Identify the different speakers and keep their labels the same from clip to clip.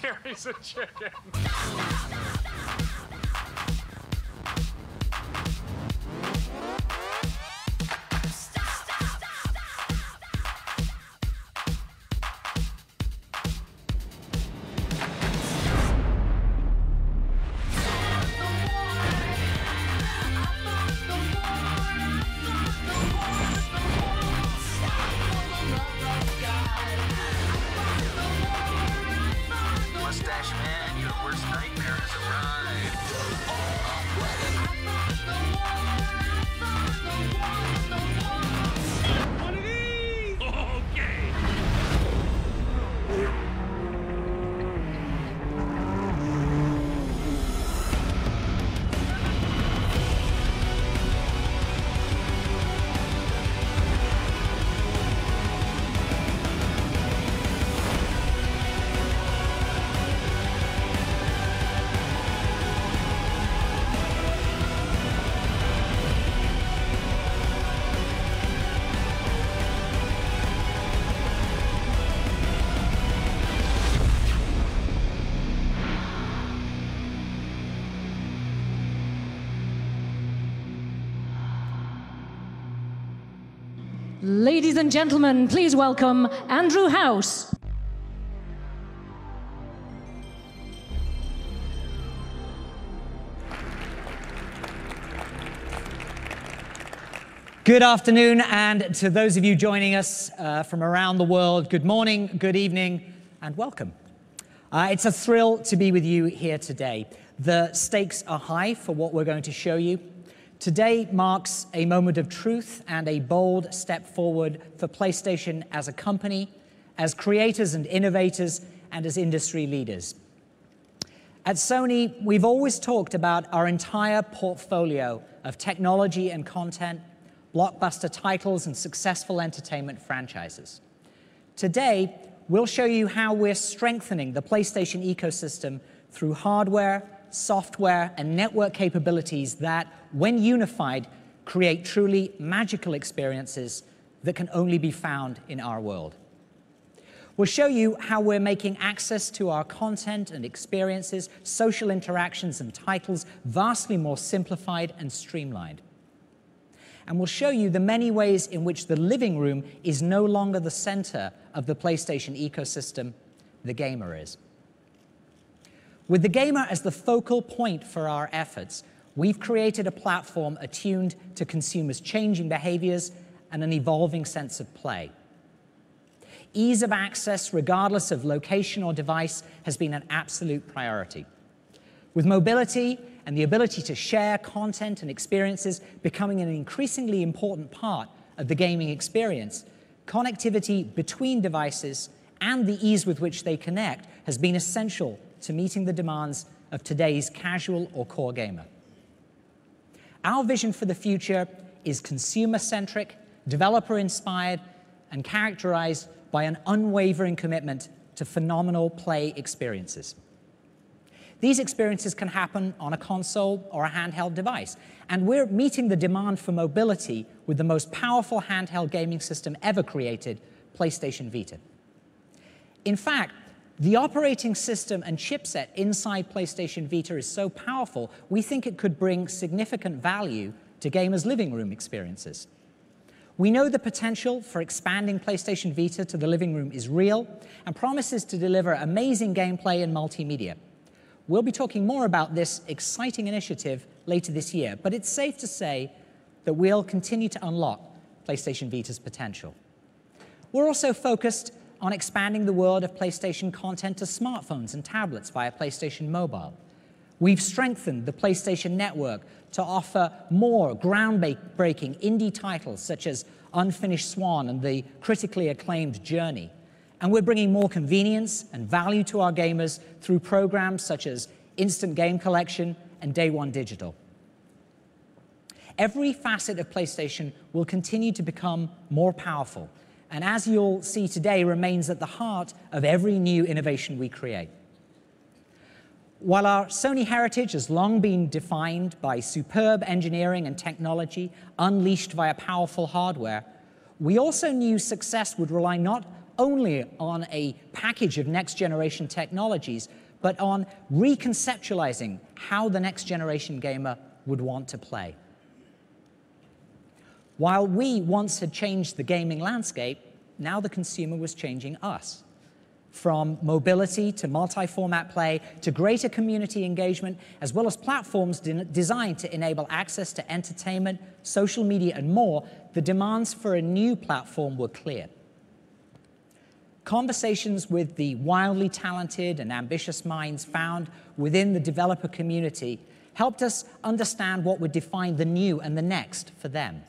Speaker 1: Jerry's a chicken.
Speaker 2: Ladies and gentlemen, please welcome Andrew House.
Speaker 3: Good afternoon, and to those of you joining us from around the world, good morning, good evening, and welcome. It's a thrill to be with you here today. The stakes are high for what we're going to show you. Today marks a moment of truth and a bold step forward for PlayStation as a company, as creators and innovators, and as industry leaders. At Sony, we've always talked about our entire portfolio of technology and content, blockbuster titles, and successful entertainment franchises. Today, we'll show you how we're strengthening the PlayStation ecosystem through hardware, software, and network capabilities that, when unified, create truly magical experiences that can only be found in our world. We'll show you how we're making access to our content and experiences, social interactions, and titles vastly more simplified and streamlined. And we'll show you the many ways in which the living room is no longer the center of the PlayStation ecosystem, the gamer is. With the gamer as the focal point for our efforts, we've created a platform attuned to consumers' changing behaviors and an evolving sense of play. Ease of access, regardless of location or device, has been an absolute priority. With mobility and the ability to share content and experiences becoming an increasingly important part of the gaming experience, connectivity between devices and the ease with which they connect has been essential to meeting the demands of today's casual or core gamer. Our vision for the future is consumer-centric, developer-inspired, and characterized by an unwavering commitment to phenomenal play experiences. These experiences can happen on a console or a handheld device, and we're meeting the demand for mobility with the most powerful handheld gaming system ever created, PlayStation Vita. In fact, the operating system and chipset inside PlayStation Vita is so powerful, we think it could bring significant value to gamers' living room experiences. We know the potential for expanding PlayStation Vita to the living room is real and promises to deliver amazing gameplay and multimedia. We'll be talking more about this exciting initiative later this year, but it's safe to say that we'll continue to unlock PlayStation Vita's potential. We're also focused on expanding the world of PlayStation content to smartphones and tablets via PlayStation Mobile. We've strengthened the PlayStation Network to offer more groundbreaking indie titles such as Unfinished Swan and the critically acclaimed Journey. And we're bringing more convenience and value to our gamers through programs such as Instant Game Collection and Day One Digital. Every facet of PlayStation will continue to become more powerful, and as you'll see today, remains at the heart of every new innovation we create. While our Sony heritage has long been defined by superb engineering and technology unleashed via powerful hardware, we also knew success would rely not only on a package of next-generation technologies, but on reconceptualizing how the next-generation gamer would want to play. While we once had changed the gaming landscape, now the consumer was changing us. From mobility to multi-format play to greater community engagement, as well as platforms designed to enable access to entertainment, social media, and more, the demands for a new platform were clear. Conversations with the wildly talented and ambitious minds found within the developer community helped us understand what would define the new and the next for them.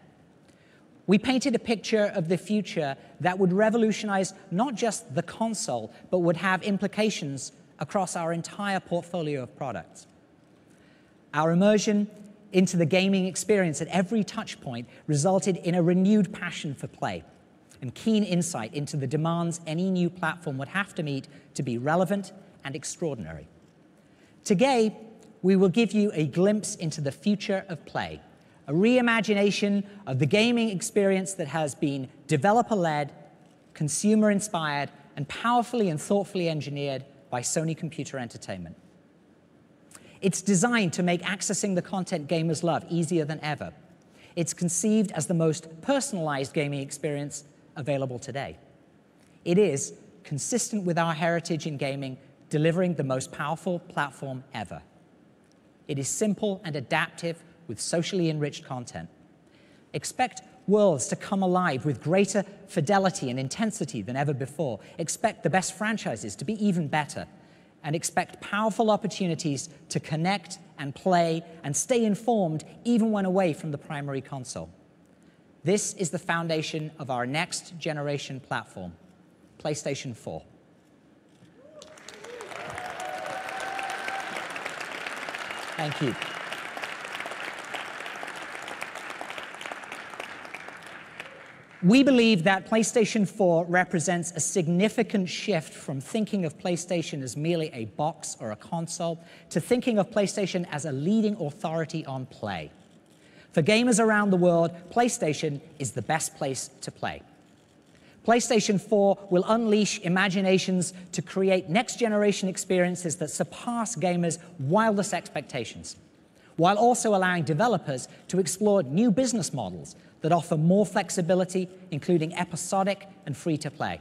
Speaker 3: We painted a picture of the future that would revolutionize not just the console, but would have implications across our entire portfolio of products. Our immersion into the gaming experience at every touch point resulted in a renewed passion for play and keen insight into the demands any new platform would have to meet to be relevant and extraordinary. Today, we will give you a glimpse into the future of play, a reimagination of the gaming experience that has been developer-led, consumer-inspired, and powerfully and thoughtfully engineered by Sony Computer Entertainment. It's designed to make accessing the content gamers love easier than ever. It's conceived as the most personalized gaming experience available today. It is, consistent with our heritage in gaming, delivering the most powerful platform ever. It is simple and adaptive with socially enriched content. Expect worlds to come alive with greater fidelity and intensity than ever before. Expect the best franchises to be even better. And expect powerful opportunities to connect and play and stay informed even when away from the primary console. This is the foundation of our next generation platform, PlayStation 4. Thank you. We believe that PlayStation 4 represents a significant shift from thinking of PlayStation as merely a box or a console to thinking of PlayStation as a leading authority on play. For gamers around the world, PlayStation is the best place to play. PlayStation 4 will unleash imaginations to create next-generation experiences that surpass gamers' wildest expectations, while also allowing developers to explore new business models that offer more flexibility, including episodic and free-to-play.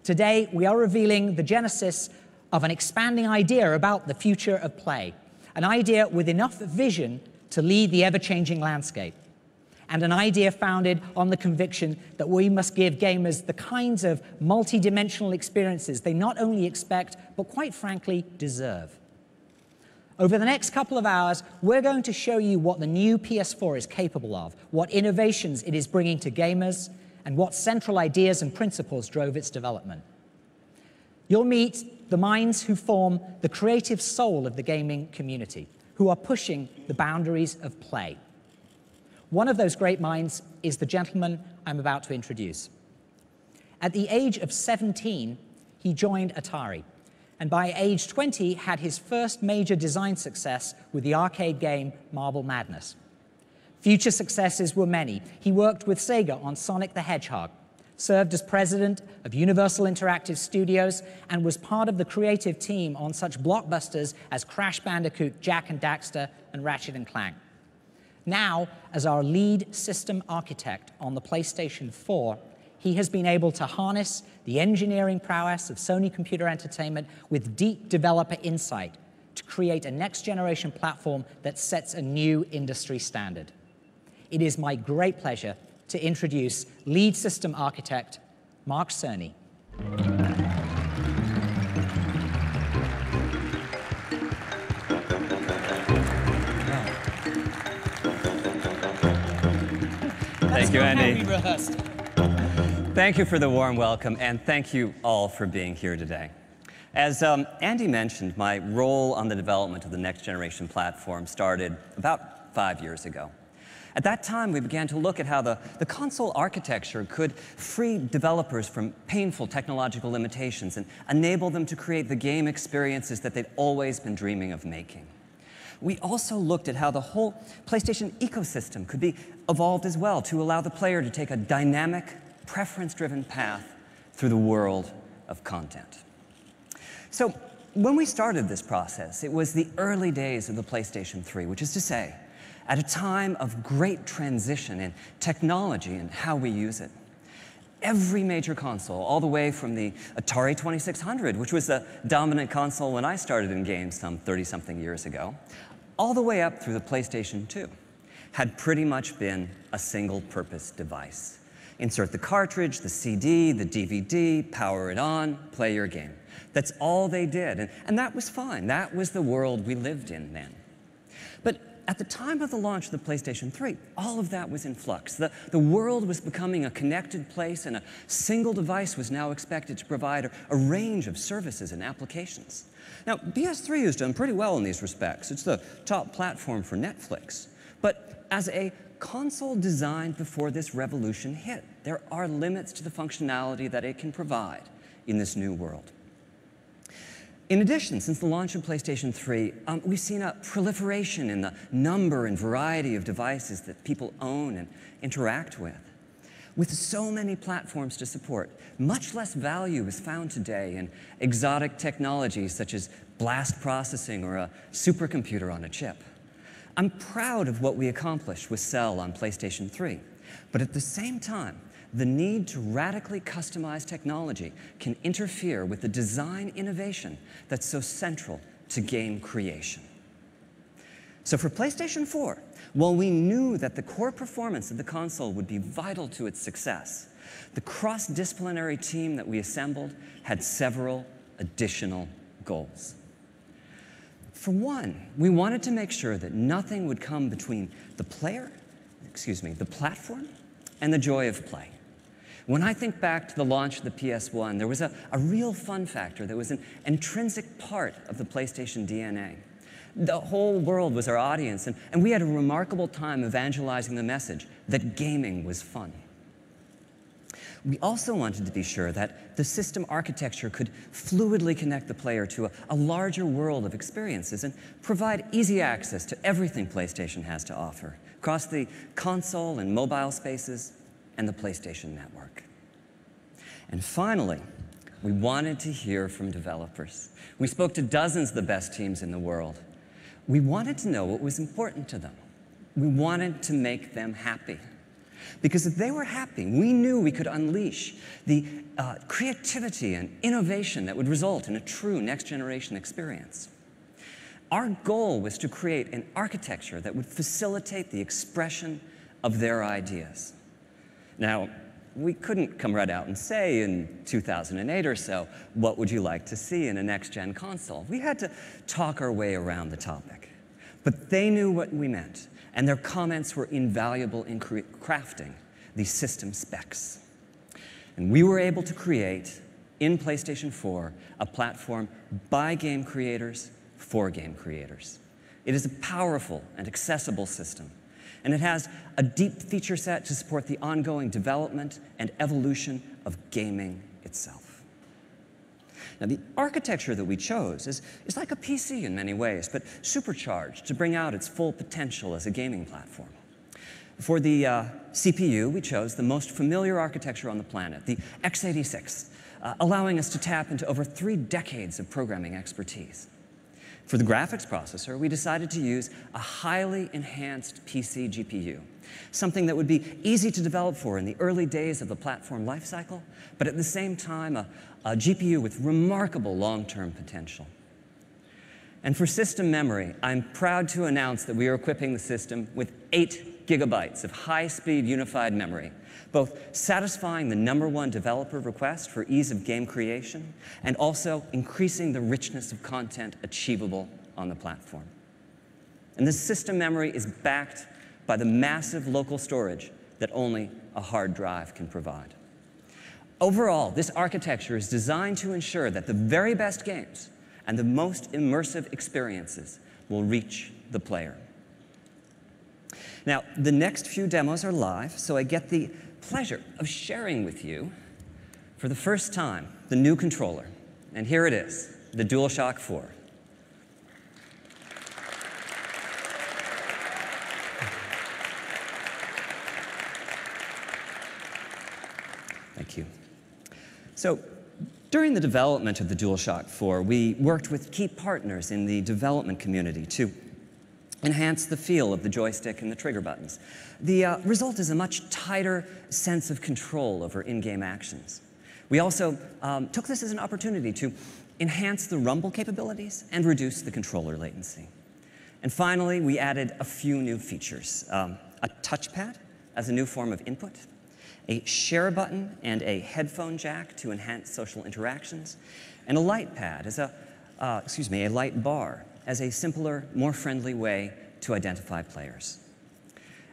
Speaker 3: Today, we are revealing the genesis of an expanding idea about the future of play, an idea with enough vision to lead the ever-changing landscape. and an idea founded on the conviction that we must give gamers the kinds of multi-dimensional experiences they not only expect, but quite frankly, deserve. Over the next couple of hours, we're going to show you what the new PS4 is capable of, what innovations it is bringing to gamers, and what central ideas and principles drove its development. You'll meet the minds who form the creative soul of the gaming community, who are pushing the boundaries of play. One of those great minds is the gentleman I'm about to introduce. At the age of 17, he joined Atari, and by age 20 had his first major design success with the arcade game Marble Madness. Future successes were many. He worked with Sega on Sonic the Hedgehog, served as president of Universal Interactive Studios, and was part of the creative team on such blockbusters as Crash Bandicoot, Jak and Daxter, and Ratchet & Clank. Now, as our lead system architect on the PlayStation 4, he has been able to harness the engineering prowess of Sony Computer Entertainment with deep developer insight to create a next-generation platform that sets a new industry standard. It is my great pleasure to introduce lead system architect Mark Cerny.
Speaker 4: Thank you, Andy. Thank you for the warm welcome, and thank you all for being here today. As Andy mentioned, my role on the development of the next generation platform started about 5 years ago. At that time, we began to look at how the console architecture could free developers from painful technological limitations and enable them to create the game experiences that they'd always been dreaming of making. We also looked at how the whole PlayStation ecosystem could be evolved as well to allow the player to take a dynamic, preference-driven path through the world of content. So when we started this process, it was the early days of the PlayStation 3, which is to say, at a time of great transition in technology and how we use it. Every major console, all the way from the Atari 2600, which was the dominant console when I started in games some 30-something years ago, all the way up through the PlayStation 2, had pretty much been a single-purpose device. Insert the cartridge, the CD, the DVD, power it on, play your game. That's all they did, and that was fine. That was the world we lived in then. But at the time of the launch of the PlayStation 3, all of that was in flux. The world was becoming a connected place, and a single device was now expected to provide a range of services and applications. Now, PS3 has done pretty well in these respects. It's the top platform for Netflix. But as a console designed before this revolution hit, there are limits to the functionality that it can provide in this new world. In addition, since the launch of PlayStation 3, we've seen a proliferation in the number and variety of devices that people own and interact with. With so many platforms to support, much less value is found today in exotic technologies such as blast processing or a supercomputer on a chip. I'm proud of what we accomplished with Cell on PlayStation 3, but at the same time, the need to radically customize technology can interfere with the design innovation that's so central to game creation. So for PlayStation 4, while we knew that the core performance of the console would be vital to its success, the cross-disciplinary team that we assembled had several additional goals. For one, we wanted to make sure that nothing would come between the platform, and the joy of play. When I think back to the launch of the PS1, there was a real fun factor that was an intrinsic part of the PlayStation DNA. The whole world was our audience, and we had a remarkable time evangelizing the message that gaming was fun. We also wanted to be sure that the system architecture could fluidly connect the player to a larger world of experiences and provide easy access to everything PlayStation has to offer across the console and mobile spaces and the PlayStation Network. And finally, we wanted to hear from developers. We spoke to dozens of the best teams in the world. We wanted to know what was important to them. We wanted to make them happy. Because if they were happy, we knew we could unleash the creativity and innovation that would result in a true next-generation experience. Our goal was to create an architecture that would facilitate the expression of their ideas. Now, we couldn't come right out and say in 2008 or so, what would you like to see in a next-gen console? We had to talk our way around the topic. But they knew what we meant, and their comments were invaluable in crafting these system specs. And we were able to create, in PlayStation 4, a platform by game creators for game creators. It is a powerful and accessible system, and it has a deep feature set to support the ongoing development and evolution of gaming itself. Now, the architecture that we chose is like a PC in many ways, but supercharged to bring out its full potential as a gaming platform. For the CPU, we chose the most familiar architecture on the planet, the x86, allowing us to tap into over 3 decades of programming expertise. For the graphics processor, we decided to use a highly enhanced PC GPU, something that would be easy to develop for in the early days of the platform lifecycle, but at the same time, a GPU with remarkable long-term potential. And for system memory, I'm proud to announce that we are equipping the system with 8 gigabytes of high-speed unified memory, both satisfying the #1 developer request for ease of game creation and also increasing the richness of content achievable on the platform. And this system memory is backed by the massive local storage that only a hard drive can provide. Overall, this architecture is designed to ensure that the very best games and the most immersive experiences will reach the player. Now, the next few demos are live, so I get the pleasure of sharing with you, for the first time, the new controller. And here it is, the Dualshock 4. Thank you. So, during the development of the Dualshock 4, we worked with key partners in the development community to enhance the feel of the joystick and the trigger buttons. The result is a much tighter sense of control over in-game actions. We also took this as an opportunity to enhance the rumble capabilities and reduce the controller latency. And finally, we added a few new features. A touchpad as a new form of input, a share button and a headphone jack to enhance social interactions, and a light pad as a light bar as a simpler, more friendly way to identify players.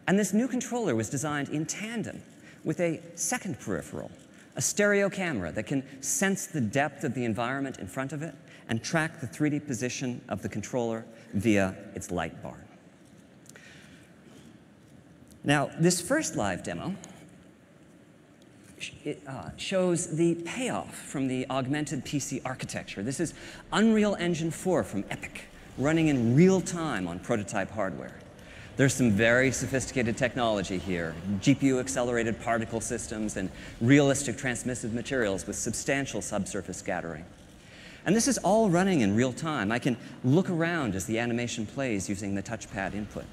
Speaker 4: And this new controller was designed in tandem with a second peripheral, a stereo camera that can sense the depth of the environment in front of it and track the 3D position of the controller via its light bar. Now, this first live demo shows the payoff from the augmented PC architecture. This is Unreal Engine 4 from Epic, running in real time on prototype hardware. There's some very sophisticated technology here, GPU-accelerated particle systems and realistic transmissive materials with substantial subsurface scattering. And this is all running in real time. I can look around as the animation plays using the touchpad input.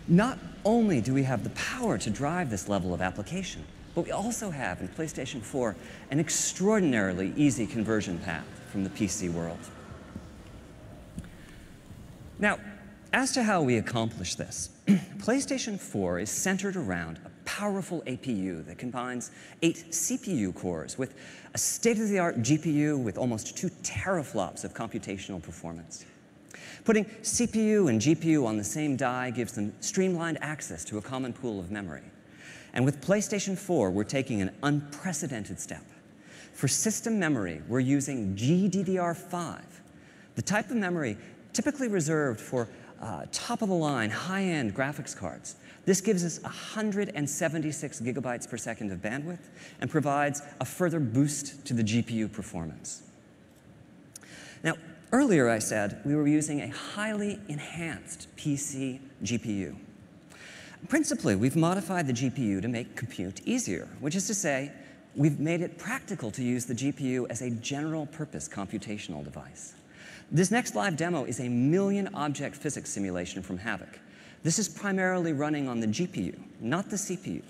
Speaker 4: Not only do we have the power to drive this level of application, but we also have in PlayStation 4 an extraordinarily easy conversion path from the PC world. Now, as to how we accomplish this, PlayStation 4 is centered around a powerful APU that combines 8 CPU cores with a state-of-the-art GPU with almost 2 teraflops of computational performance. Putting CPU and GPU on the same die gives them streamlined access to a common pool of memory. And with PlayStation 4, we're taking an unprecedented step. For system memory, we're using GDDR5, the type of memory typically reserved for top-of-the-line, high-end graphics cards. This gives us 176 gigabytes per second of bandwidth and provides a further boost to the GPU performance. Now, earlier I said we were using a highly enhanced PC GPU. Principally, we've modified the GPU to make compute easier, which is to say, we've made it practical to use the GPU as a general-purpose computational device. This next live demo is a million-object physics simulation from Havoc. This is primarily running on the GPU, not the CPU.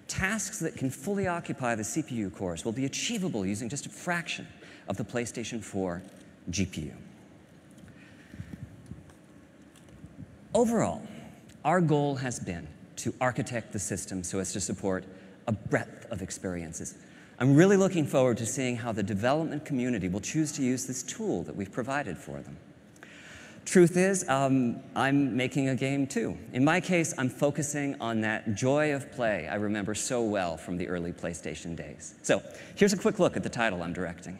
Speaker 4: Tasks that can fully occupy the CPU cores will be achievable using just a fraction of the PlayStation 4 GPU. Overall, our goal has been to architect the system so as to support a breadth of experiences. I'm really looking forward to seeing how the development community will choose to use this tool that we've provided for them. Truth is, I'm making a game too. In my case, I'm focusing on that joy of play I remember so well from the early PlayStation days. So here's a quick look at the title I'm directing.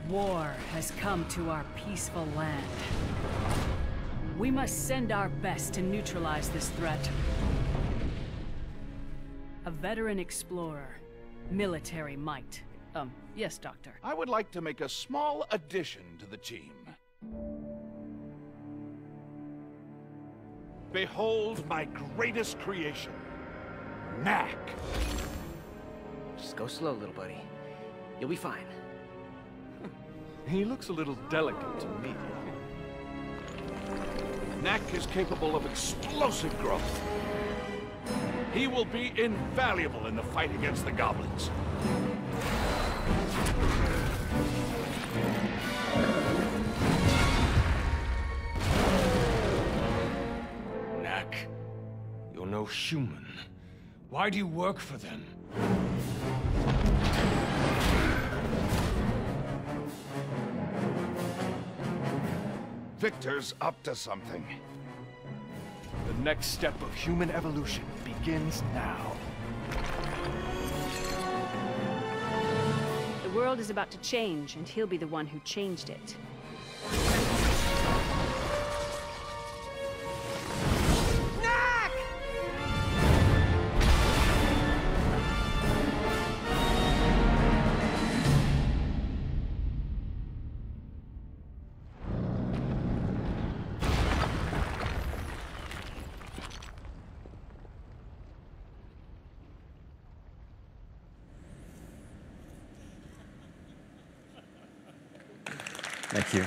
Speaker 5: War has come to our peaceful land. We must send our best to neutralize this threat. A veteran explorer, military might. Yes, Doctor.
Speaker 6: I would like to make a small addition to the team. Behold my greatest creation, Knack.
Speaker 7: Just go slow, little buddy. You'll be fine.
Speaker 6: He looks a little delicate to me. Knack is capable of explosive growth. He will be invaluable in the fight against the goblins.
Speaker 1: Knack, you're no human. Why do you work for them?
Speaker 6: Victor's up to something.
Speaker 1: The next step of human evolution begins now.
Speaker 8: The world is about to change, and he'll be the one who changed it.
Speaker 4: Thank you.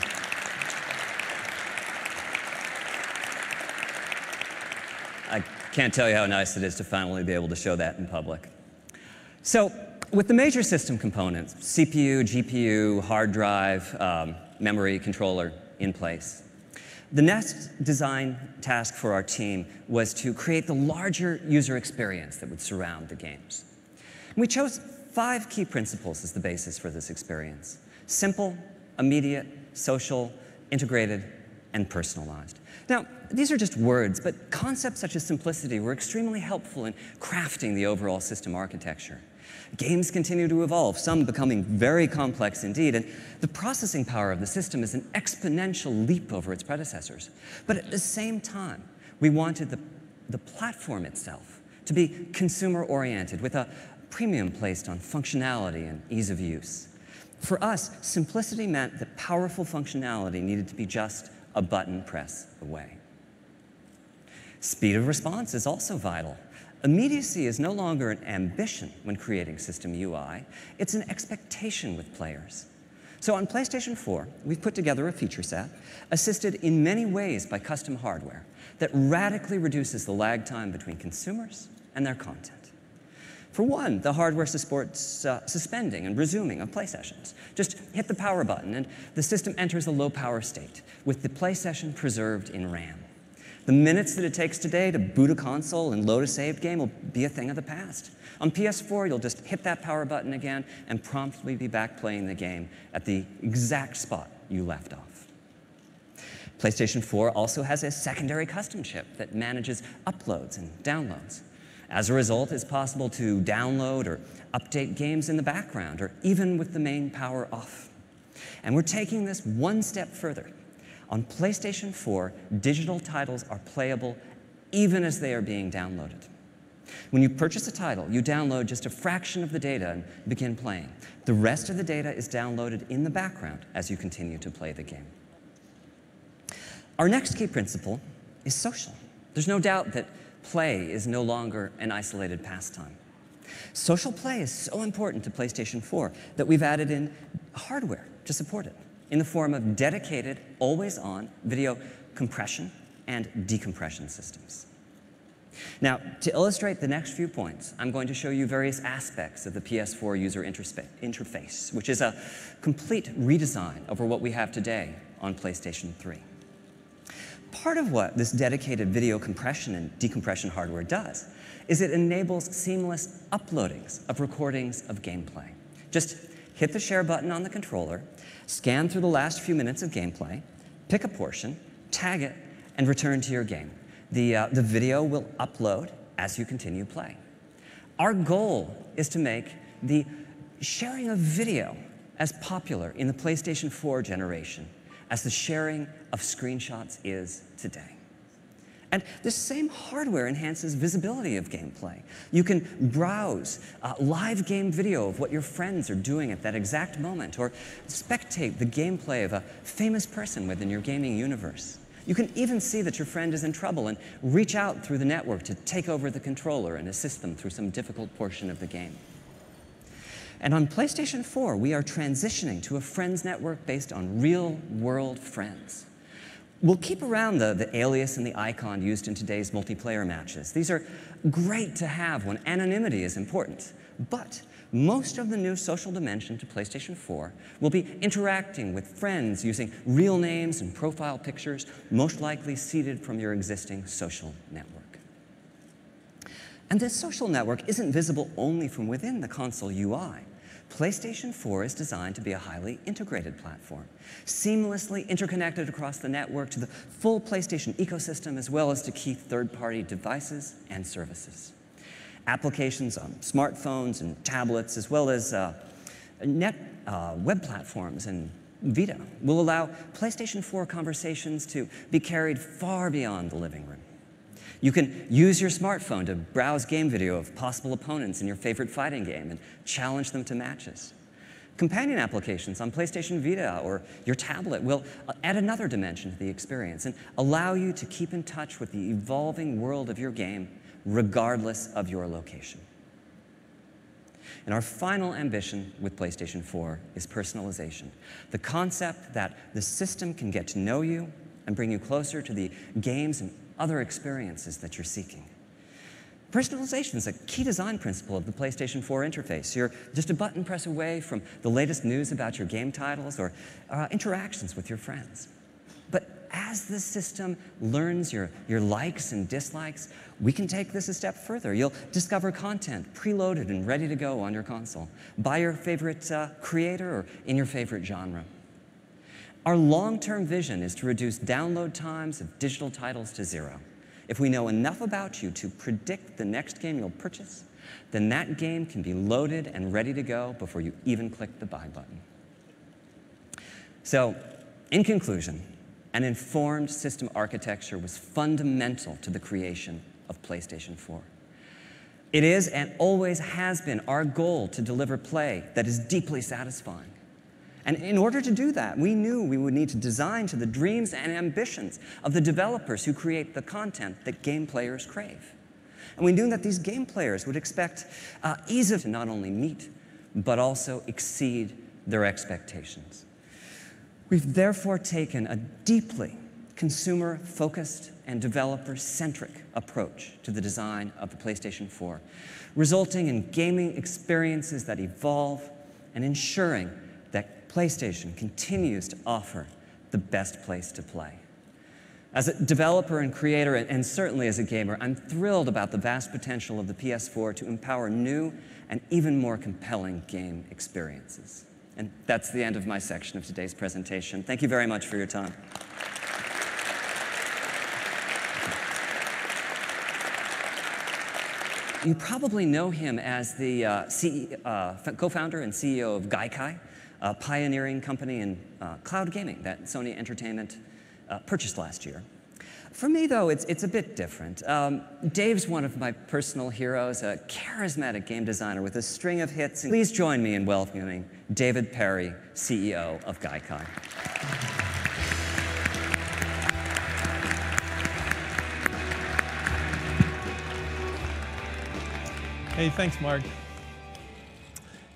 Speaker 4: I can't tell you how nice it is to finally be able to show that in public. So, with the major system components, CPU, GPU, hard drive, memory, controller in place, the next design task for our team was to create the larger user experience that would surround the games. And we chose 5 key principles as the basis for this experience: simple, immediate, social, integrated, and personalized. Now, these are just words, but concepts such as simplicity were extremely helpful in crafting the overall system architecture. Games continue to evolve, some becoming very complex indeed, and the processing power of the system is an exponential leap over its predecessors. But at the same time, we wanted the platform itself to be consumer-oriented, with a premium placed on functionality and ease of use. For us, simplicity meant that powerful functionality needed to be just a button press away. Speed of response is also vital. Immediacy is no longer an ambition when creating system UI, it's an expectation with players. So on PlayStation 4, we've put together a feature set, assisted in many ways by custom hardware, that radically reduces the lag time between consumers and their content. For one, the hardware supports suspending and resuming of play sessions. Just hit the power button and the system enters a low power state, with the play session preserved in RAM. The minutes that it takes today to boot a console and load a saved game will be a thing of the past. On PS4, you'll just hit that power button again and promptly be back playing the game at the exact spot you left off. PlayStation 4 also has a secondary custom chip that manages uploads and downloads. As a result, it's possible to download or update games in the background, or even with the main power off. And we're taking this one step further. On PlayStation 4, digital titles are playable even as they are being downloaded. When you purchase a title, you download just a fraction of the data and begin playing. The rest of the data is downloaded in the background as you continue to play the game. Our next key principle is social. There's no doubt that play is no longer an isolated pastime. Social play is so important to PlayStation 4 that we've added in hardware to support it, in the form of dedicated, always-on video compression and decompression systems. Now, to illustrate the next few points, I'm going to show you various aspects of the PS4 user interface, which is a complete redesign over what we have today on PlayStation 3. Part of what this dedicated video compression and decompression hardware does is it enables seamless uploadings of recordings of gameplay. Just hit the share button on the controller, scan through the last few minutes of gameplay, pick a portion, tag it, and return to your game. The video will upload as you continue play. Our goal is to make the sharing of video as popular in the PlayStation 4 generation as the sharing of screenshots is today. And this same hardware enhances visibility of gameplay. You can browse live game video of what your friends are doing at that exact moment, or spectate the gameplay of a famous person within your gaming universe. You can even see that your friend is in trouble and reach out through the network to take over the controller and assist them through some difficult portion of the game. And on PlayStation 4, we are transitioning to a friends network based on real-world friends. We'll keep around the alias and the icon used in today's multiplayer matches. These are great to have when anonymity is important, but most of the new social dimension to PlayStation 4 will be interacting with friends using real names and profile pictures, most likely seeded from your existing social network. And this social network isn't visible only from within the console UI. PlayStation 4 is designed to be a highly integrated platform, seamlessly interconnected across the network to the full PlayStation ecosystem, as well as to key third-party devices and services. Applications on smartphones and tablets, as well as web platforms and Vita, will allow PlayStation 4 conversations to be carried far beyond the living room. You can use your smartphone to browse game video of possible opponents in your favorite fighting game and challenge them to matches. Companion applications on PlayStation Vita or your tablet will add another dimension to the experience and allow you to keep in touch with the evolving world of your game regardless of your location. And our final ambition with PlayStation 4 is personalization, the concept that the system can get to know you and bring you closer to the games and other experiences that you're seeking. Personalization is a key design principle of the PlayStation 4 interface. You're just a button press away from the latest news about your game titles or interactions with your friends. But as the system learns your likes and dislikes, we can take this a step further. You'll discover content preloaded and ready to go on your console by your favorite creator or in your favorite genre. Our long-term vision is to reduce download times of digital titles to 0. If we know enough about you to predict the next game you'll purchase, then that game can be loaded and ready to go before you even click the buy button. So, in conclusion, an informed system architecture was fundamental to the creation of PlayStation 4. It is and always has been our goal to deliver play that is deeply satisfying. And in order to do that, we knew we would need to design to the dreams and ambitions of the developers who create the content that game players crave. And we knew that these game players would expect ease of to not only meet, but also exceed their expectations. We've therefore taken a deeply consumer-focused and developer-centric approach to the design of the PlayStation 4, resulting in gaming experiences that evolve and ensuring that PlayStation continues to offer the best place to play. As a developer and creator, and certainly as a gamer, I'm thrilled about the vast potential of the PS4 to empower new and even more compelling game experiences. And that's the end of my section of today's presentation. Thank you very much for your time. You probably know him as the co-founder and CEO of Gaikai, a pioneering company in cloud gaming that Sony Entertainment purchased last year. For me, though, it's a bit different. Dave's one of my personal heroes, a charismatic game designer with a string of hits. Please join me in welcoming David Perry, CEO of Gaikai.
Speaker 9: Hey, thanks, Mark.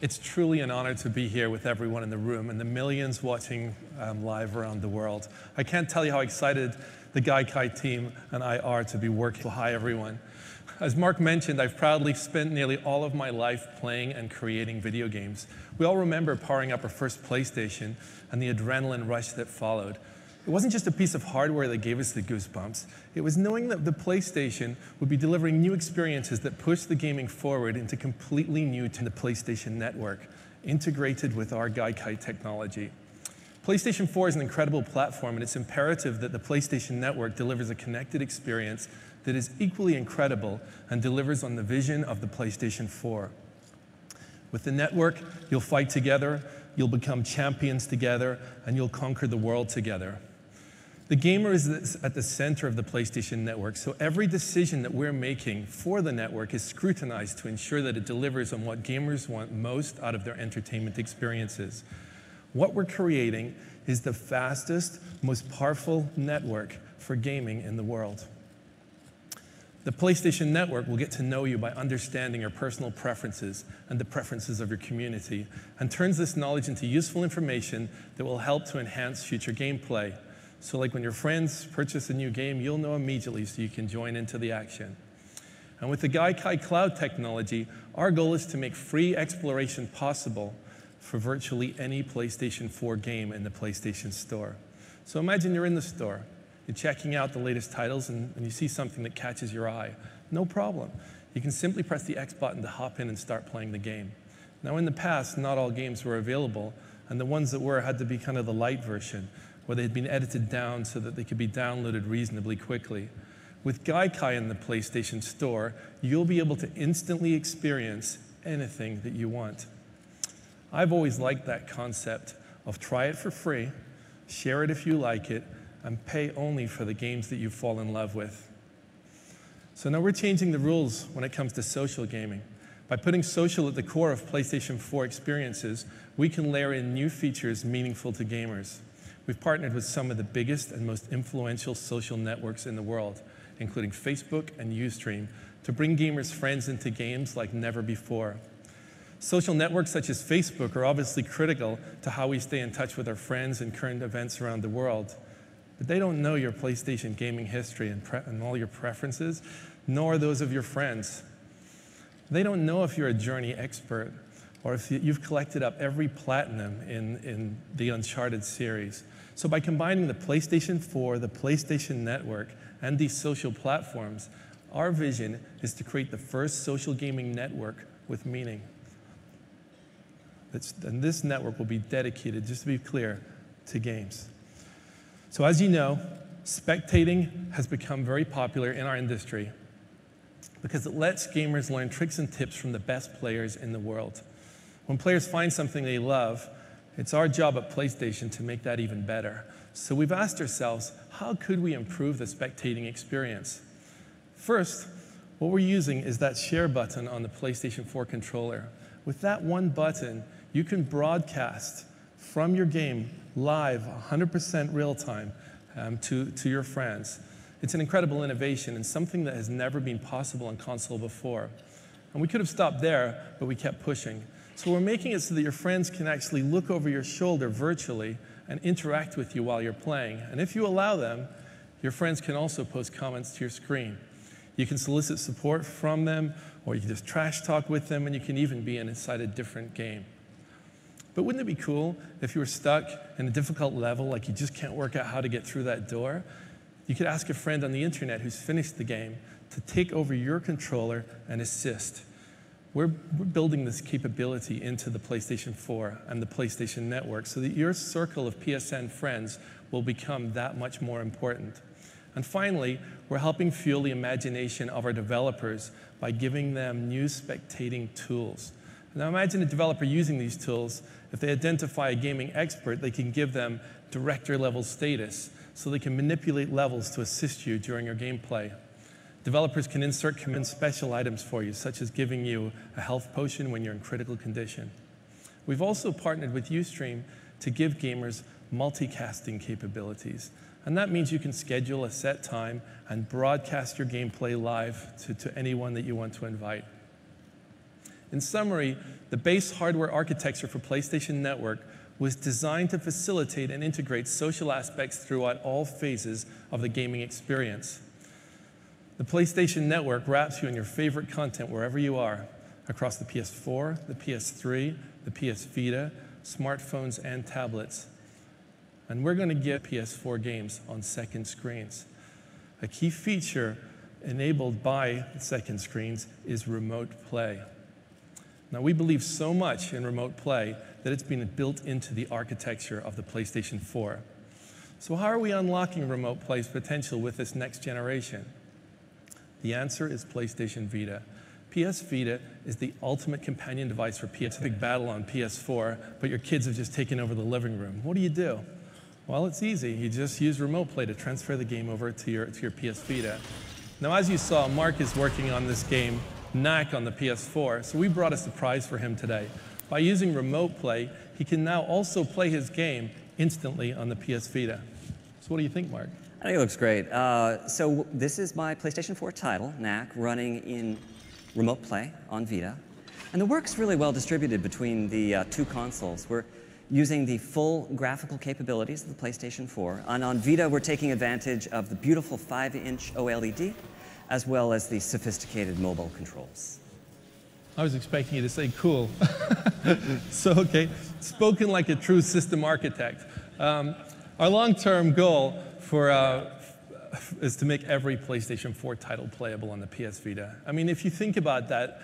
Speaker 9: It's truly an honor to be here with everyone in the room and the millions watching live around the world. I can't tell you how excited the Gaikai team and I are to be working. Hi, everyone. As Mark mentioned, I've proudly spent nearly all of my life playing and creating video games. We all remember powering up our first PlayStation and the adrenaline rush that followed. It wasn't just a piece of hardware that gave us the goosebumps. It was knowing that the PlayStation would be delivering new experiences that pushed the gaming forward into completely new to the PlayStation Network, integrated with our Gaikai technology. PlayStation 4 is an incredible platform, and it's imperative that the PlayStation Network delivers a connected experience that is equally incredible and delivers on the vision of the PlayStation 4. With the network, you'll fight together, you'll become champions together, and you'll conquer the world together. The gamer is at the center of the PlayStation Network, so every decision that we're making for the network is scrutinized to ensure that it delivers on what gamers want most out of their entertainment experiences. What we're creating is the fastest, most powerful network for gaming in the world. The PlayStation Network will get to know you by understanding your personal preferences and the preferences of your community, and turns this knowledge into useful information that will help to enhance future gameplay. So like when your friends purchase a new game, you'll know immediately so you can join into the action. And with the Gaikai Cloud technology, our goal is to make free exploration possible for virtually any PlayStation 4 game in the PlayStation Store. So imagine you're in the store. You're checking out the latest titles and you see something that catches your eye. No problem. You can simply press the X button to hop in and start playing the game. Now in the past, not all games were available, and the ones that were had to be kind of the light version, where they had been edited down so that they could be downloaded reasonably quickly. With Gaikai in the PlayStation Store, you'll be able to instantly experience anything that you want. I've always liked that concept of try it for free, share it if you like it, and pay only for the games that you fall in love with. So now we're changing the rules when it comes to social gaming. By putting social at the core of PlayStation 4 experiences, we can layer in new features meaningful to gamers. We've partnered with some of the biggest and most influential social networks in the world, including Facebook and Ustream, to bring gamers' friends into games like never before. Social networks such as Facebook are obviously critical to how we stay in touch with our friends and current events around the world. But they don't know your PlayStation gaming history and all your preferences, nor those of your friends. They don't know if you're a Journey expert or if you've collected up every platinum in the Uncharted series. So by combining the PlayStation 4, the PlayStation Network, and these social platforms, our vision is to create the first social gaming network with meaning. And this network will be dedicated, just to be clear, to games. So as you know, spectating has become very popular in our industry because it lets gamers learn tricks and tips from the best players in the world. When players find something they love, it's our job at PlayStation to make that even better. So we've asked ourselves, how could we improve the spectating experience? First, what we're using is that share button on the PlayStation 4 controller. With that one button, you can broadcast from your game live, 100% real time, to your friends. It's an incredible innovation and something that has never been possible on console before. And we could have stopped there, but we kept pushing. So we're making it so that your friends can actually look over your shoulder virtually and interact with you while you're playing. And if you allow them, your friends can also post comments to your screen. You can solicit support from them, or you can just trash talk with them, and you can even be inside a different game. But wouldn't it be cool if you were stuck in a difficult level, like you just can't work out how to get through that door? You could ask a friend on the internet who's finished the game to take over your controller and assist. We're building this capability into the PlayStation 4 and the PlayStation Network so that your circle of PSN friends will become that much more important. And finally, we're helping fuel the imagination of our developers by giving them new spectating tools. Now imagine a developer using these tools. If they identify a gaming expert, they can give them director-level status so they can manipulate levels to assist you during your gameplay. Developers can insert special items for you, such as giving you a health potion when you're in critical condition. We've also partnered with Ustream to give gamers multicasting capabilities. And that means you can schedule a set time and broadcast your gameplay live to anyone that you want to invite. In summary, the base hardware architecture for PlayStation Network was designed to facilitate and integrate social aspects throughout all phases of the gaming experience. The PlayStation Network wraps you in your favorite content wherever you are, across the PS4, the PS3, the PS Vita, smartphones, and tablets. And we're going to get PS4 games on second screens. A key feature enabled by second screens is remote play. Now, we believe so much in remote play that it's been built into the architecture of the PlayStation 4. So how are we unlocking remote play's potential with this next generation? The answer is PlayStation Vita. PS Vita is the ultimate companion device for PS. Big battle on PS4, but your kids have just taken over the living room. What do? Well, it's easy. You just use remote play to transfer the game over to your PS Vita. Now, as you saw, Mark is working on this game, Knack, on the PS4, so we brought a surprise for him today. By using remote play, he can now also play his game instantly on the PS Vita. So what do you think, Mark?
Speaker 4: I think it looks great. So this is my PlayStation 4 title, Knack, running in remote play on Vita. And the work's really well distributed between the two consoles. We're using the full graphical capabilities of the PlayStation 4. And on Vita, we're taking advantage of the beautiful 5-inch OLED, as well as the sophisticated mobile controls.
Speaker 9: I was expecting you to say cool. So, okay, spoken like a true system architect. Our long-term goal is to make every PlayStation 4 title playable on the PS Vita. I mean, if you think about that,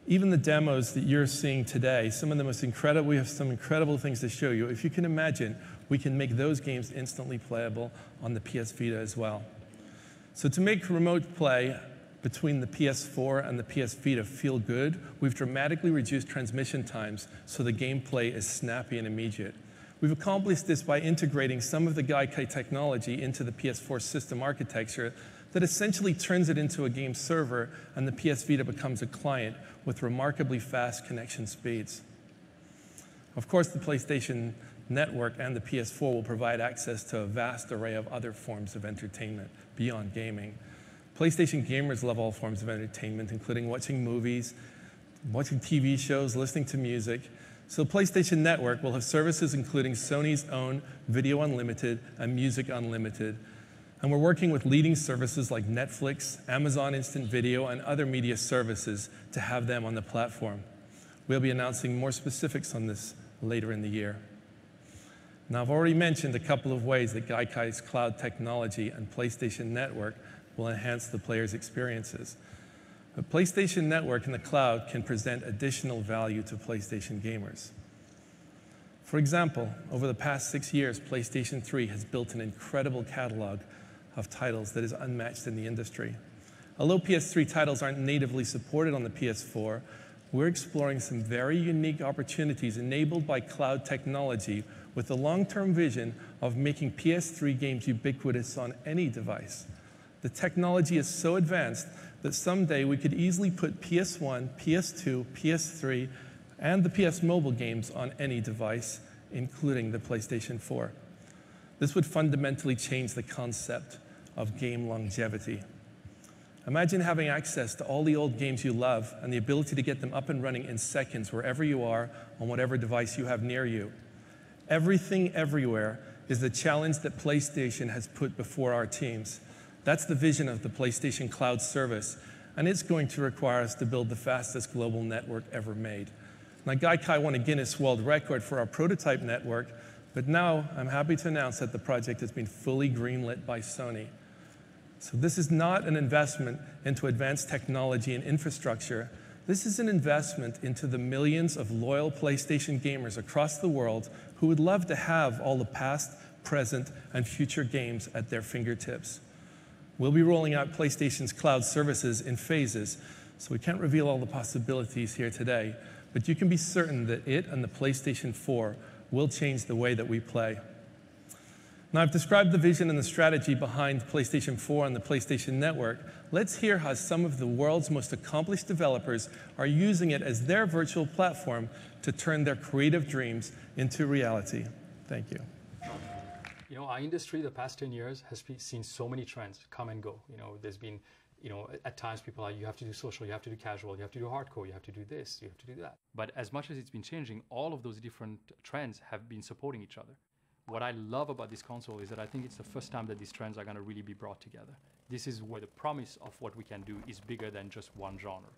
Speaker 9: even the demos that you're seeing today, some of the most incredible, we have some incredible things to show you. If you can imagine, we can make those games instantly playable on the PS Vita as well. So to make remote play between the PS4 and the PS Vita feel good, we've dramatically reduced transmission times so the gameplay is snappy and immediate. We've accomplished this by integrating some of the Gaikai technology into the PS4 system architecture that essentially turns it into a game server, and the PS Vita becomes a client with remarkably fast connection speeds. Of course, the PlayStation Network and the PS4 will provide access to a vast array of other forms of entertainment beyond gaming. PlayStation gamers love all forms of entertainment, including watching movies, watching TV shows, listening to music. So PlayStation Network will have services including Sony's own Video Unlimited and Music Unlimited. And we're working with leading services like Netflix, Amazon Instant Video, and other media services to have them on the platform. We'll be announcing more specifics on this later in the year. Now, I've already mentioned a couple of ways that Gaikai's cloud technology and PlayStation Network will enhance the player's experiences. But PlayStation Network in the cloud can present additional value to PlayStation gamers. For example, over the past 6 years, PlayStation 3 has built an incredible catalog of titles that is unmatched in the industry. Although PS3 titles aren't natively supported on the PS4, we're exploring some very unique opportunities enabled by cloud technology with the long-term vision of making PS3 games ubiquitous on any device. The technology is so advanced that someday we could easily put PS1, PS2, PS3, and the PS Mobile games on any device, including the PlayStation 4. This would fundamentally change the concept of game longevity. Imagine having access to all the old games you love and the ability to get them up and running in seconds wherever you are on whatever device you have near you. Everything, everywhere is the challenge that PlayStation has put before our teams. That's the vision of the PlayStation Cloud service, and it's going to require us to build the fastest global network ever made. Now, Gaikai won a Guinness World Record for our prototype network, but now I'm happy to announce that the project has been fully greenlit by Sony. So this is not an investment into advanced technology and infrastructure. This is an investment into the millions of loyal PlayStation gamers across the world who would love to have all the past, present, and future games at their fingertips. We'll be rolling out PlayStation's cloud services in phases, so we can't reveal all the possibilities here today, but you can be certain that it and the PlayStation 4 will change the way that we play. Now, I've described the vision and the strategy behind PlayStation 4 and the PlayStation Network. Let's hear how some of the world's most accomplished developers are using it as their virtual platform to turn their creative dreams into reality. Thank you.
Speaker 10: You know, our industry the past 10 years has seen so many trends come and go. You know, there's been, you know, at times people are, you have to do social, you have to do casual, you have to do hardcore, you have to do this, you have to do that. But as much as it's been changing, all of those different trends have been supporting each other. What I love about this console is that I think it's the first time that these trends are going to really be brought together. This is where the promise of what we can do is bigger than just one genre.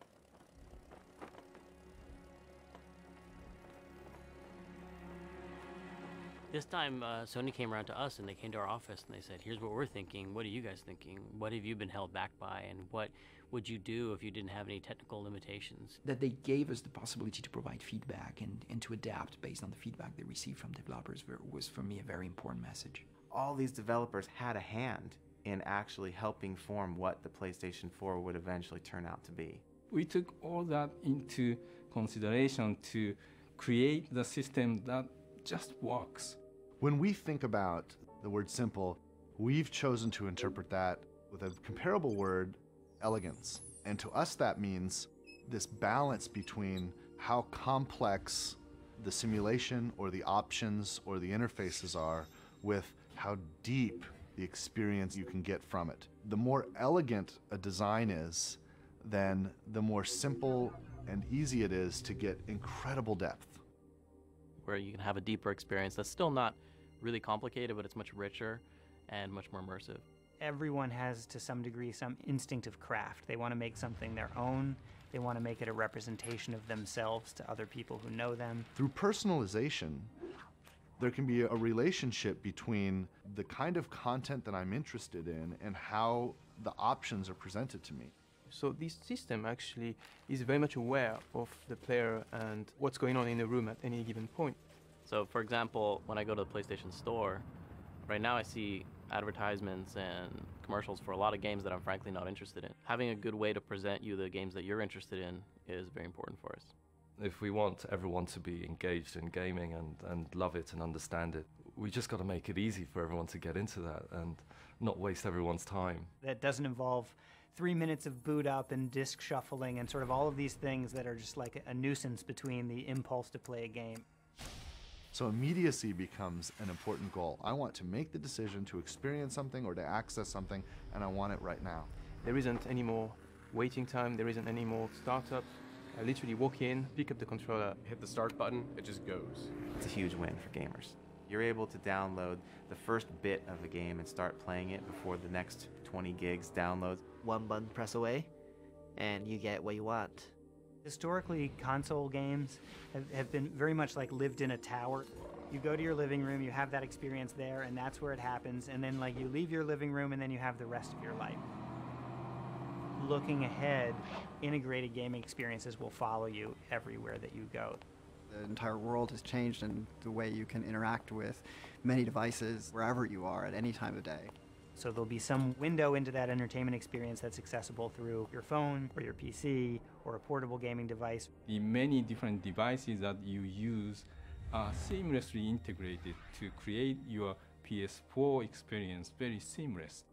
Speaker 11: This time, Sony came around to us and they came to our office and they said, here's what we're thinking. What are you guys thinking? What have you been held back by? And what would you do if you didn't have any technical limitations?
Speaker 12: That they gave us the possibility to provide feedback and to adapt based on the feedback they received from developers was, for me, a very important message.
Speaker 13: All these developers had a hand in actually helping form what the PlayStation 4 would eventually turn out to be.
Speaker 14: We took all that into consideration to create the system that just works.
Speaker 15: When we think about the word simple, we've chosen to interpret that with a comparable word, elegance. And to us that means this balance between how complex the simulation or the options or the interfaces are with how deep the experience you can get from it. The more elegant a design is, then the more simple and easy it is to get incredible depth.
Speaker 16: Where you can have a deeper experience that's still not really complicated, but it's much richer and much more immersive.
Speaker 17: Everyone has, to some degree, some instinct of craft. They want to make something their own. They want to make it a representation of themselves to other people who know them.
Speaker 15: Through personalization, there can be a relationship between the kind of content that I'm interested in and how the options are presented to me.
Speaker 18: So this system actually is very much aware of the player and what's going on in the room at any given point.
Speaker 16: So for example, when I go to the PlayStation Store, right now I see advertisements and commercials for a lot of games that I'm frankly not interested in. Having a good way to present you the games that you're interested in is very important for us.
Speaker 19: If we want everyone to be engaged in gaming and love it and understand it, we just got to make it easy for everyone to get into that and not waste everyone's time.
Speaker 17: That doesn't involve 3 minutes of boot up and disc shuffling and sort of all of these things that are just like a nuisance between the impulse to play a game.
Speaker 15: So immediacy becomes an important goal. I want to make the decision to experience something or to access something, and I want it right now.
Speaker 18: There isn't any more waiting time, there isn't any more startup. I literally walk in, pick up the controller,
Speaker 13: hit the start button, it just goes. It's a huge win for gamers. You're able to download the first bit of a game and start playing it before the next 20 gigs downloads.
Speaker 7: One button press away, and you get what you want.
Speaker 17: Historically, console games have been very much like lived in a tower. You go to your living room, you have that experience there, and that's where it happens, and then like you leave your living room and then you have the rest of your life. Looking ahead, integrated gaming experiences will follow you everywhere that you go.
Speaker 20: The entire world has changed in the way you can interact with many devices wherever you are at any time of day.
Speaker 17: So there'll be some window into that entertainment experience that's accessible through your phone or your PC or a portable gaming device.
Speaker 14: The many different devices that you use are seamlessly integrated to create your PS4 experience very seamless.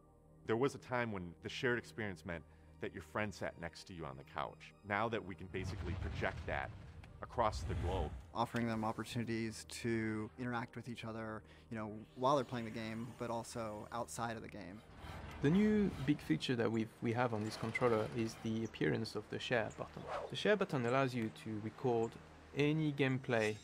Speaker 21: There was a time when the shared experience meant that your friend sat next to you on the couch. Now that we can basically project that across the globe.
Speaker 20: Offering them opportunities to interact with each other, while they're playing the game, but also outside of the game.
Speaker 18: The new big feature that we have on this controller is the appearance of the share button. The share button allows you to record any gameplay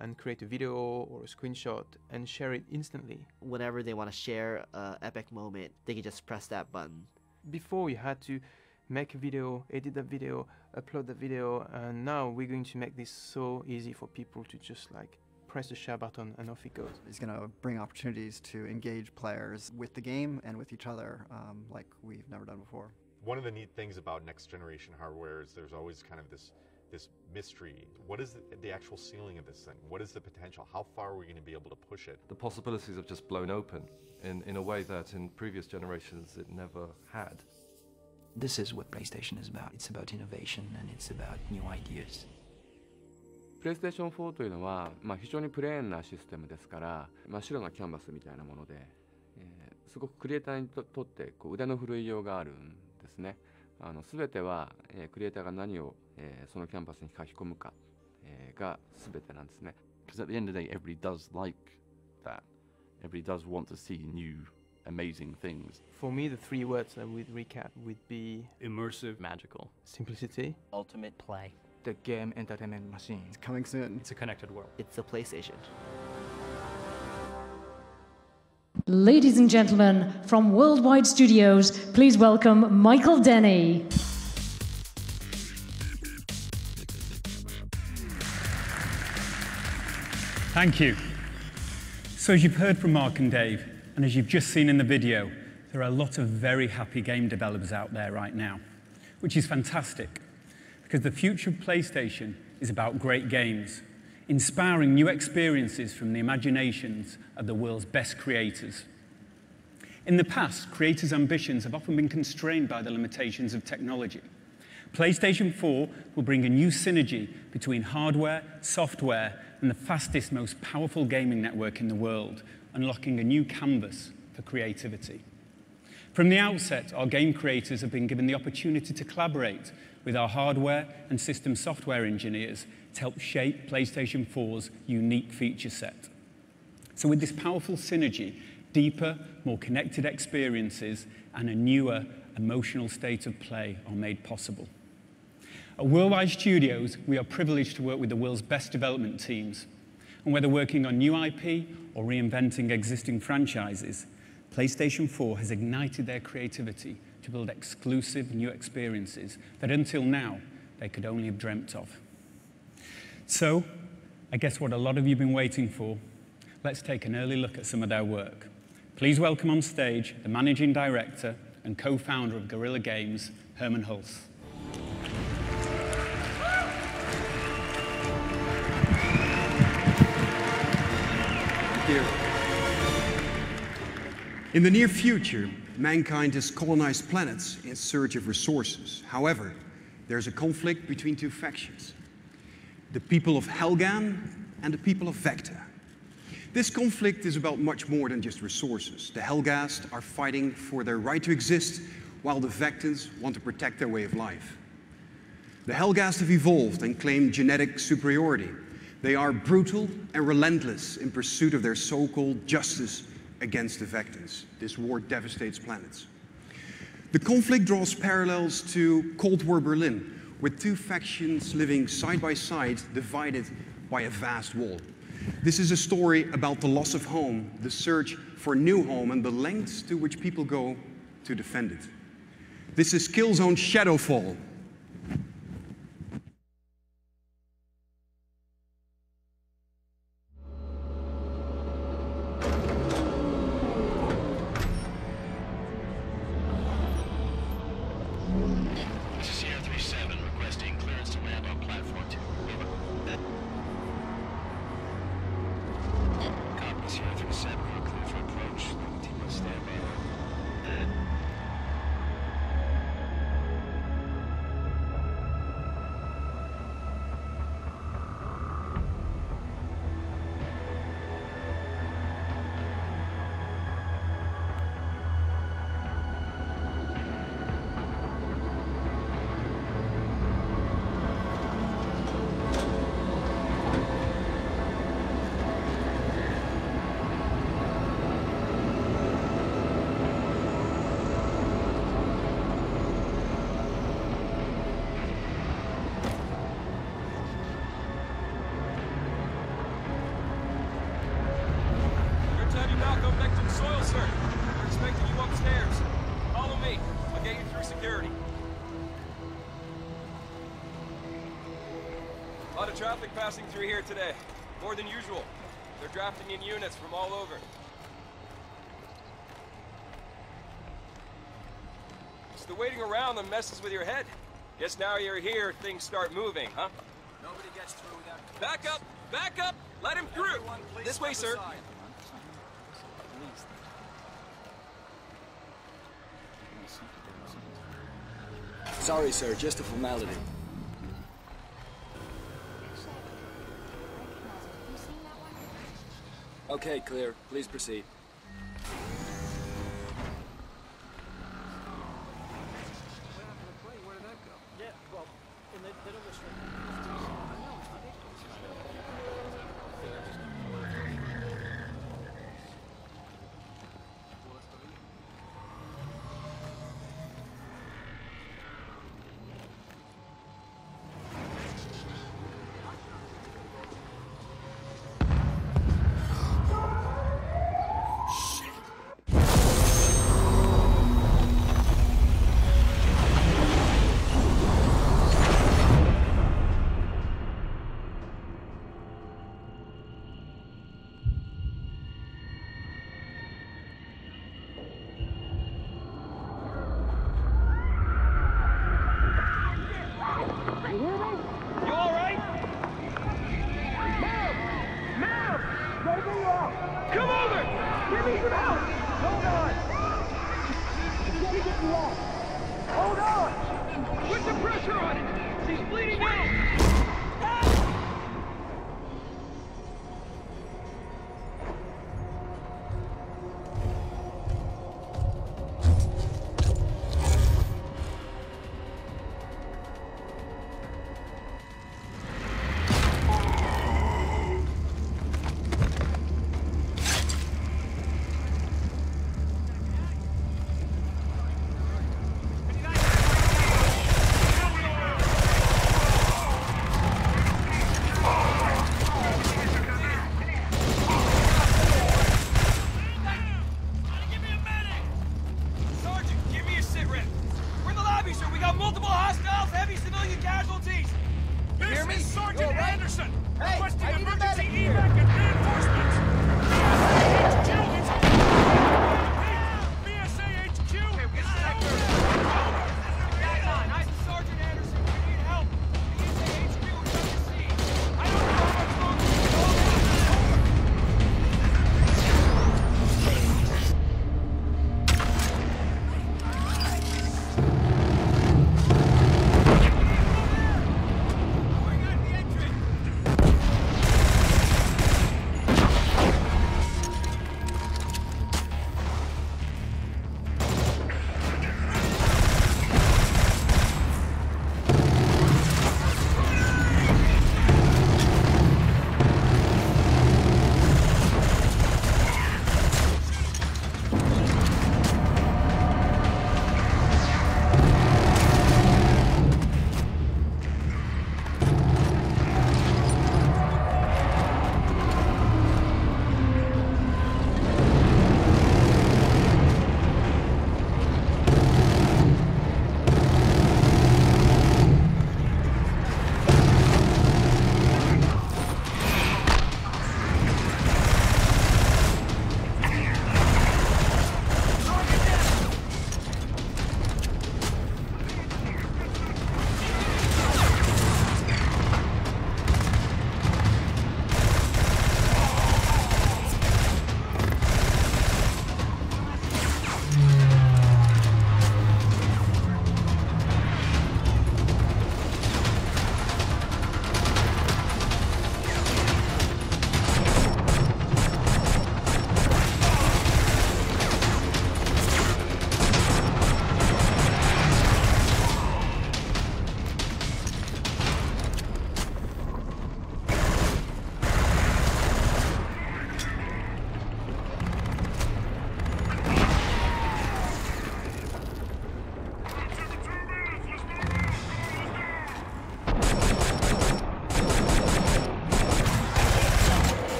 Speaker 18: and create a video or a screenshot and share it instantly.
Speaker 7: Whenever they want to share an epic moment, they can just press that button.
Speaker 18: Before you had to make a video, edit the video, upload the video, and now we're going to make this so easy for people to just like press the share button and off it goes.
Speaker 20: It's going to bring opportunities to engage players with the game and with each other like we've never done before.
Speaker 21: One of the neat things about next generation hardware is there's always kind of this mystery. What is the actual ceiling of this thing? What is the potential? How far are we going to be able to push it?
Speaker 19: The possibilities have just blown open in a way that in previous generations it never had.
Speaker 12: This is what PlayStation is about. It's about innovation and it's about new ideas.
Speaker 22: PlayStation 4というのは、非常にプレーンなシステムですから、真っ白なキャンバスみたいなもので、すごくクリエイターにとって腕の振るいようがあるんですね。全ては、クリエイターが何を、そのキャンバスに書き込むか、が全てなんですね。
Speaker 23: Because at the end of the day, everybody does like that. Everybody does want to see new, amazing things.
Speaker 18: For me, the three words that would recap would be
Speaker 16: immersive, magical,
Speaker 18: simplicity,
Speaker 11: ultimate play.
Speaker 20: The game entertainment machine. It's coming soon.
Speaker 10: It's a connected world.
Speaker 7: It's the PlayStation.
Speaker 2: Ladies and gentlemen, from Worldwide Studios, please welcome Michael Denny.
Speaker 3: Thank you. So as you've heard from Mark and Dave, and as you've just seen in the video, there are a lot of very happy game developers out there right now, which is fantastic, because the future of PlayStation is about great games, inspiring new experiences from the imaginations of the world's best creators. In the past, creators' ambitions have often been constrained by the limitations of technology. PlayStation 4 will bring a new synergy between hardware, software, and the fastest, most powerful gaming network in the world, unlocking a new canvas for creativity. From the outset, our game creators have been given the opportunity to collaborate with our hardware and system software engineers to help shape PlayStation 4's unique feature set. So with this powerful synergy, deeper, more connected experiences and a newer emotional state of play are made possible. At Worldwide Studios, we are privileged to work with the world's best development teams. And whether working on new IP or reinventing existing franchises, PlayStation 4 has ignited their creativity to build exclusive new experiences that until now they could only have dreamt of. So, I guess what a lot of you have been waiting for, let's take an early look at some of their work. Please welcome on stage the Managing Director and co-founder of Guerrilla Games, Herman Hulse.
Speaker 5: Thank you. In the near future, mankind has colonized planets in search of resources. However, there's a conflict between two factions. The people of Helghan and the people of Vecta. This conflict is about much more than just resources. The Helghast are fighting for their right to exist, while the Vectans want to protect their way of life. The Helghast have evolved and claim genetic superiority. They are brutal and relentless in pursuit of their so-called justice against the Vectans. This war devastates planets. The conflict draws parallels to Cold War Berlin, with two factions living side by side, divided by a vast wall. This is a story about the loss of home, the search for a new home, and the lengths to which people go to defend it. This is Killzone Shadowfall.
Speaker 24: Traffic passing through here today. More than usual. They're drafting in units from all over. It's the waiting around that messes with your head. Guess now you're here, things start moving, huh?
Speaker 25: Nobody gets through without...
Speaker 24: Back up! Back up! Let him through! This way, sir.
Speaker 25: Sorry, sir. Just a formality. Okay, clear. Please proceed.
Speaker 1: some help! Hold on! It's gonna get you off! Hold on! Put some pressure on it! She's bleeding out!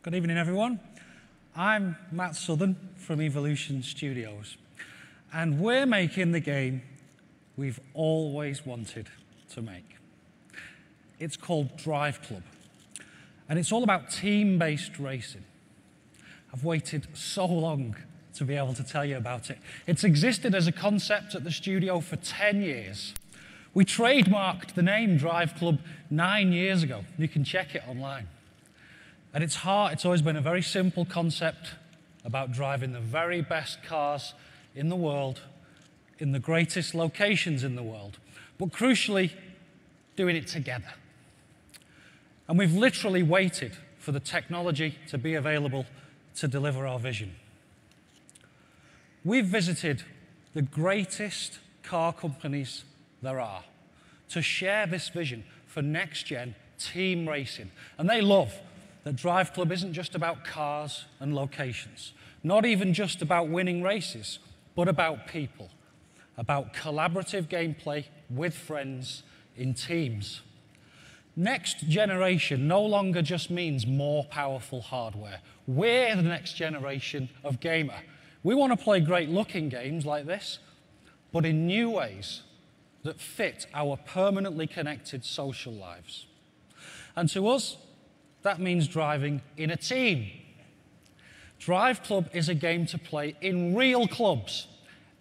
Speaker 4: Good evening, everyone. I'm Matt Southern from Evolution Studios, and we're making the game we've always wanted to make. It's called Driveclub, and it's all about team-based racing. I've waited so long to be able to tell you about it. It's existed as a concept at the studio for 10 years. We trademarked the name Driveclub 9 years ago. You can check it online. At its heart, it's always been a very simple concept about driving the very best cars in the world, in the greatest locations in the world, but crucially, doing it together. And we've literally waited for the technology to be available to deliver our vision. We've visited the greatest car companies there are to share this vision for next-gen team racing. And they love that Driveclub isn't just about cars and locations, not even just about winning races, but about people, about collaborative gameplay with friends in teams. Next generation no longer just means more powerful hardware. We're the next generation of gamer. We want to play great-looking games like this, but in new ways that fit our permanently connected social lives. And to us, that means driving in a team. Driveclub is a game to play in real clubs,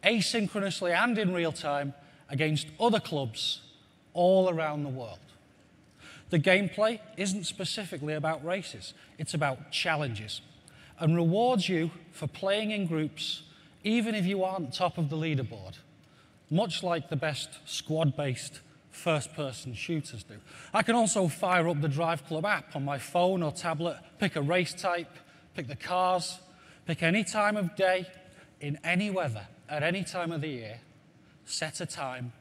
Speaker 4: asynchronously and in real time, against other clubs all around the world. The gameplay isn't specifically about races, it's about challenges, and rewards you for playing in groups even if you aren't top of the leaderboard, much like the best squad-based first-person shooters do. I can also fire up the Driveclub app on my phone or tablet, pick a race type, pick the cars, pick any time of day, in any weather, at any time of the year, set a time,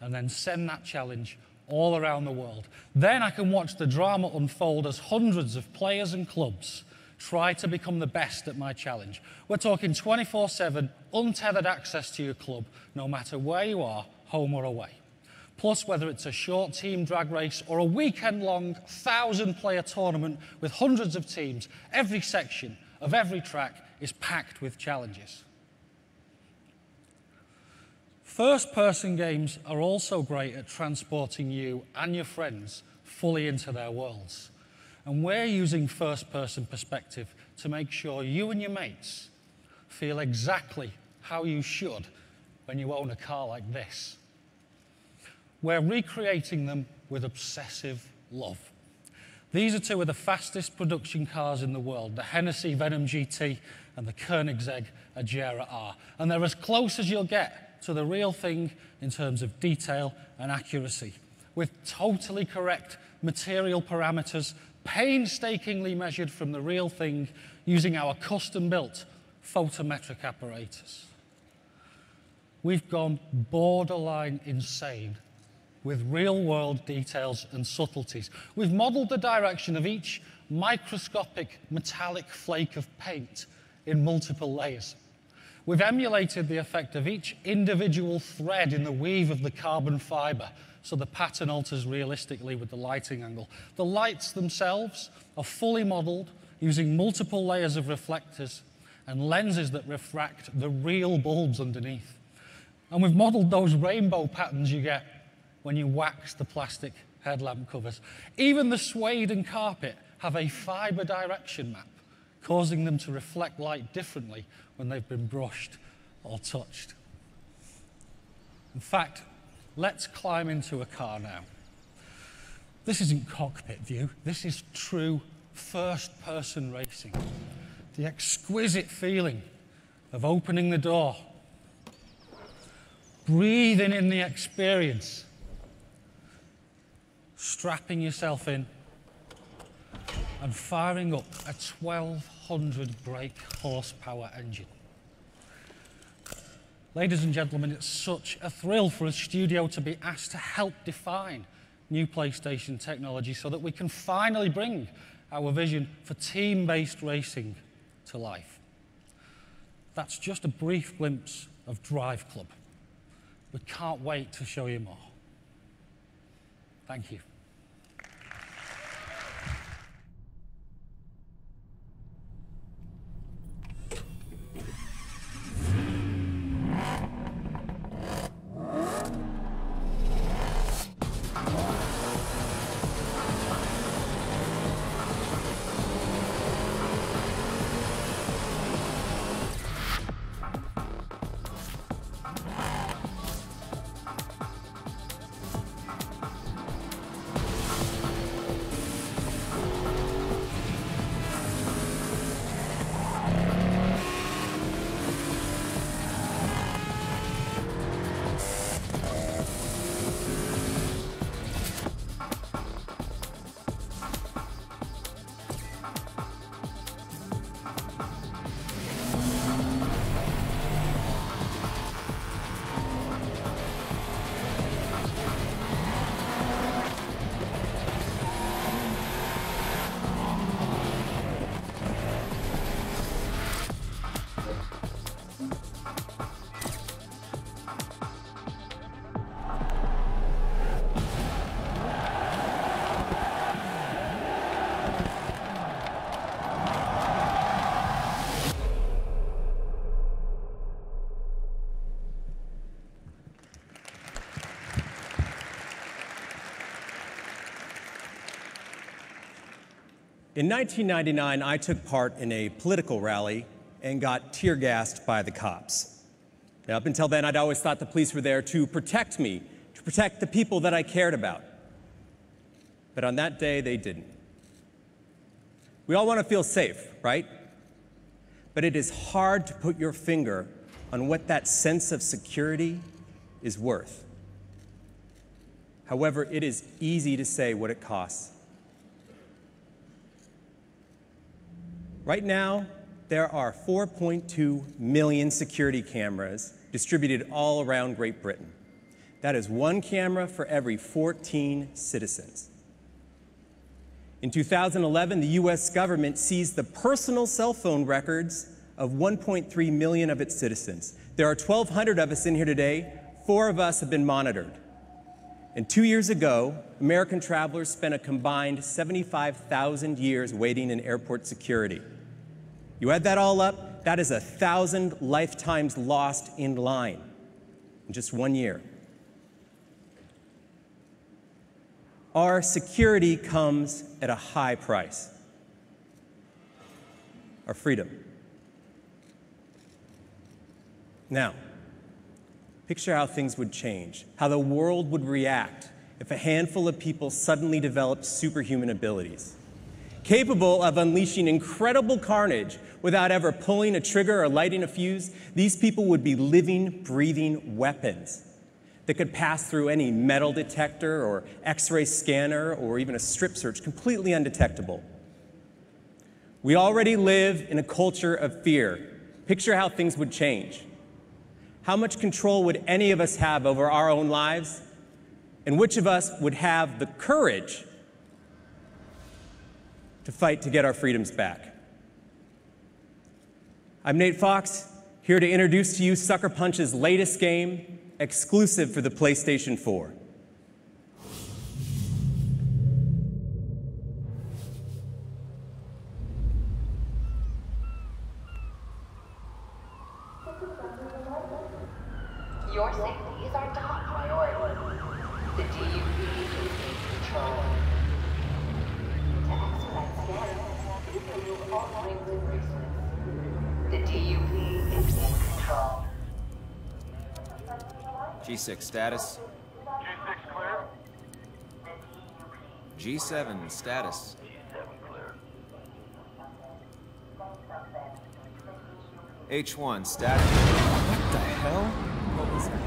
Speaker 4: and then send that challenge all around the world. Then I can watch the drama unfold as hundreds of players and clubs try to become the best at my challenge. We're talking 24/7, untethered access to your club, no matter where you are, home or away. Plus, whether it's a short team drag race or a weekend-long 1,000-player tournament with hundreds of teams, every section of every track is packed with challenges. First-person games are also great at transporting you and your friends fully into their worlds. And we're using first-person perspective to make sure you and your mates feel exactly how you should when you own a car like this. We're recreating them with obsessive love. These are two of the fastest production cars in the world, the Hennessy Venom GT and the Koenigsegg Agera R. And they're as close as you'll get to the real thing in terms of detail and accuracy, with totally correct material parameters painstakingly measured from the real thing using our custom-built photometric apparatus. We've gone borderline insane with real-world details and subtleties. We've modeled the direction of each microscopic metallic flake of paint in multiple layers. We've emulated the effect of each individual thread in the weave of the carbon fiber, so the pattern alters realistically with the lighting angle. The lights themselves are fully modeled using multiple layers of reflectors and lenses that refract the real bulbs underneath. And we've modeled those rainbow patterns you get when you wax the plastic headlamp covers. Even the suede and carpet have a fiber direction map, causing them to reflect light differently when they've been brushed or touched. In fact, let's climb into a car now. This isn't cockpit view, this is true first-person racing. The exquisite feeling of opening the door, breathing in the experience, strapping yourself in, and firing up a 1,200 brake horsepower engine. Ladies and gentlemen, it's such a thrill for a studio to be asked to help define new PlayStation technology so that we can finally bring our vision for team-based racing to life. That's just a brief glimpse of Driveclub. We can't wait to show you more. Thank you.
Speaker 6: In 1999, I took part in a political rally and got tear-gassed by the cops. Now, up until then, I'd always thought the police were there to protect me, to protect the people that I cared about. But on that day, they didn't. We all want to feel safe, right? But it is hard to put your finger on what that sense of security is worth. However, it is easy to say what it costs. Right now, there are 4.2 million security cameras distributed all around Great Britain. That is one camera for every 14 citizens. In 2011, the US government seized the personal cell phone records of 1.3 million of its citizens. There are 1,200 of us in here today. 4 of us have been monitored. And 2 years ago, American travelers spent a combined 75,000 years waiting in airport security. You add that all up, that is 1,000 lifetimes lost in line in just 1 year. Our security comes at a high price. Our freedom. Now, picture how things would change, how the world would react if a handful of people suddenly developed superhuman abilities, capable of unleashing incredible carnage without ever pulling a trigger or lighting a fuse. These people would be living, breathing weapons that could pass through any metal detector or X-ray scanner or even a strip search completely undetectable. We already live in a culture of fear. Picture how things would change. How much control would any of us have over our own lives? And which of us would have the courage to fight to get our freedoms back? I'm Nate Fox, here to introduce to you Sucker Punch's latest game, exclusive for the PlayStation 4.
Speaker 8: Your safety is our top priority. The DUP is in control. To expedite scanning, please remove all rings and bracelets. The DUP is in control.
Speaker 9: G6 status.
Speaker 1: G6 clear.
Speaker 9: G7 status. H1 status. What the hell?
Speaker 13: What was that?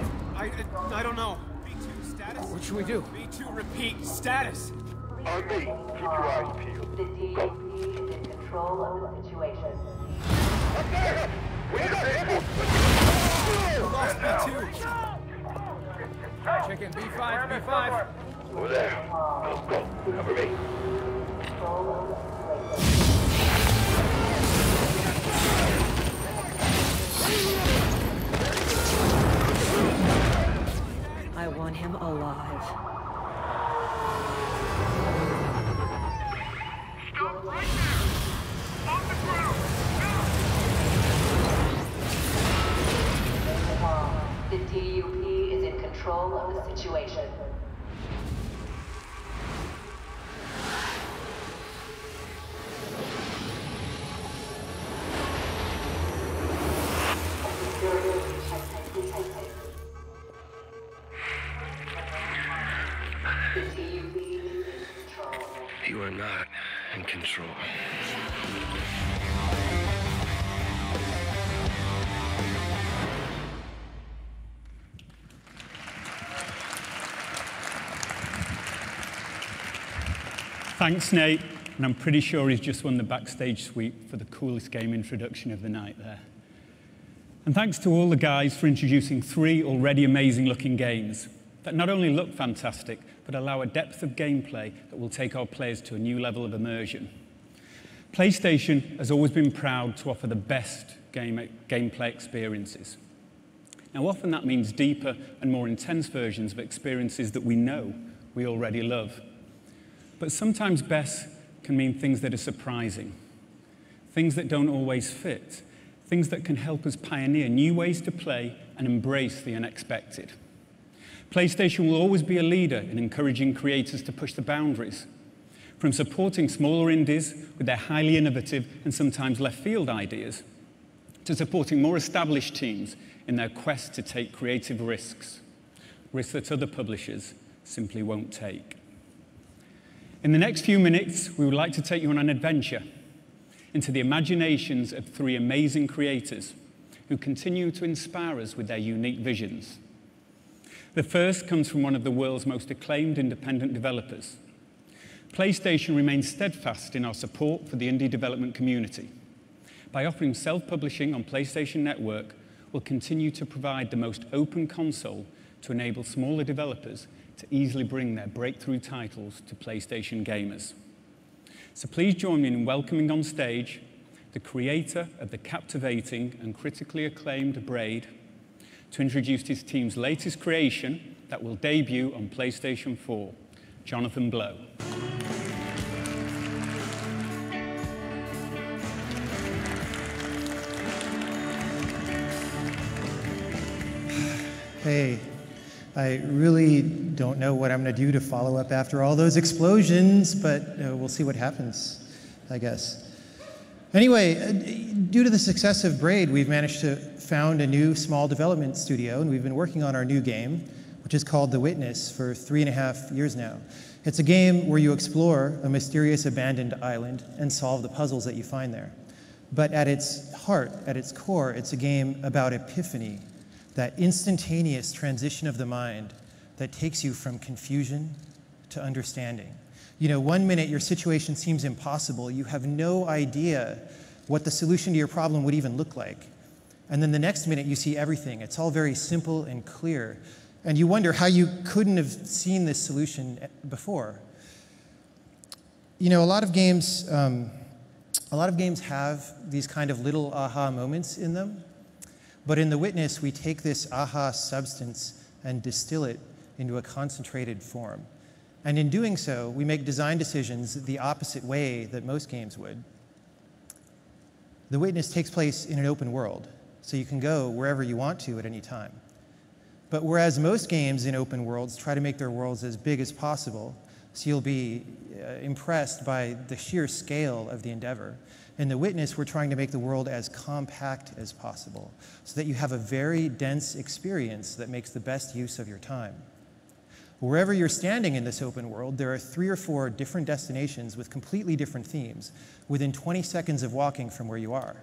Speaker 13: I don't know. B2 status? What should we do? B2 repeat status.
Speaker 8: On me. Keep your eyes peeled. The DUP is in control of the situation.
Speaker 13: We lost B2. Check in B5, B5.
Speaker 8: Over there. Go. Cover me.
Speaker 14: I want him alive.
Speaker 1: Stop right there! On the ground!
Speaker 8: The DUP is in control of the situation.
Speaker 15: You are not in control.
Speaker 3: Thanks, Nate. And I'm pretty sure he's just won the backstage suite for the coolest game introduction of the night there. And thanks to all the guys for introducing 3 already amazing-looking games that not only look fantastic, but allow a depth of gameplay that will take our players to a new level of immersion. PlayStation has always been proud to offer the best gameplay experiences. Now, often that means deeper and more intense versions of experiences that we know we already love. But sometimes best can mean things that are surprising, things that don't always fit, things that can help us pioneer new ways to play and embrace the unexpected. PlayStation will always be a leader in encouraging creators to push the boundaries, from supporting smaller indies with their highly innovative and sometimes left-field ideas, to supporting more established teams in their quest to take creative risks that other publishers simply won't take. In the next few minutes, we would like to take you on an adventure into the imaginations of 3 amazing creators who continue to inspire us with their unique visions. The first comes from one of the world's most acclaimed independent developers. PlayStation remains steadfast in our support for the indie development community. By offering self-publishing on PlayStation Network, we'll continue to provide the most open console to enable smaller developers to easily bring their breakthrough titles to PlayStation gamers. So please join me in welcoming on stage the creator of the captivating and critically acclaimed Braid to introduce his team's latest creation that will debut on PlayStation 4, Jonathan Blow.
Speaker 17: Hey, I really don't know what I'm going to do to follow up after all those explosions, but we'll see what happens, I guess. Anyway, due to the success of Braid, we've managed to found a new small development studio, and we've been working on our new game, which is called The Witness, for 3.5 years now. It's a game where you explore a mysterious abandoned island and solve the puzzles that you find there. But at its heart, at its core, it's a game about epiphany, that instantaneous transition of the mind that takes you from confusion to understanding. You know, one minute your situation seems impossible, you have no idea what the solution to your problem would even look like. And then the next minute you see everything. It's all very simple and clear. And you wonder how you couldn't have seen this solution before. You know, a lot of games have these kind of little aha moments in them. But in The Witness, we take this aha substance and distill it into a concentrated form. And in doing so, we make design decisions the opposite way that most games would. The Witness takes place in an open world, so you can go wherever you want to at any time. But whereas most games in open worlds try to make their worlds as big as possible, so you'll be impressed by the sheer scale of the endeavor, in The Witness, we're trying to make the world as compact as possible so that you have a very dense experience that makes the best use of your time. Wherever you're standing in this open world, there are 3 or 4 different destinations with completely different themes within 20 seconds of walking from where you are.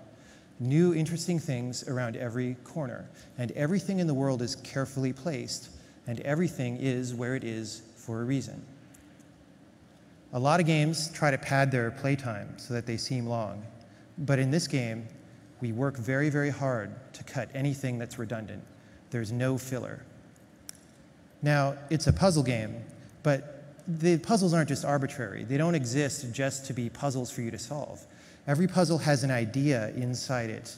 Speaker 17: New, interesting things around every corner, and everything in the world is carefully placed, and everything is where it is for a reason. A lot of games try to pad their playtime so that they seem long, but in this game, we work very, very hard to cut anything that's redundant. There's no filler. Now, it's a puzzle game, but the puzzles aren't just arbitrary. They don't exist just to be puzzles for you to solve. Every puzzle has an idea inside it,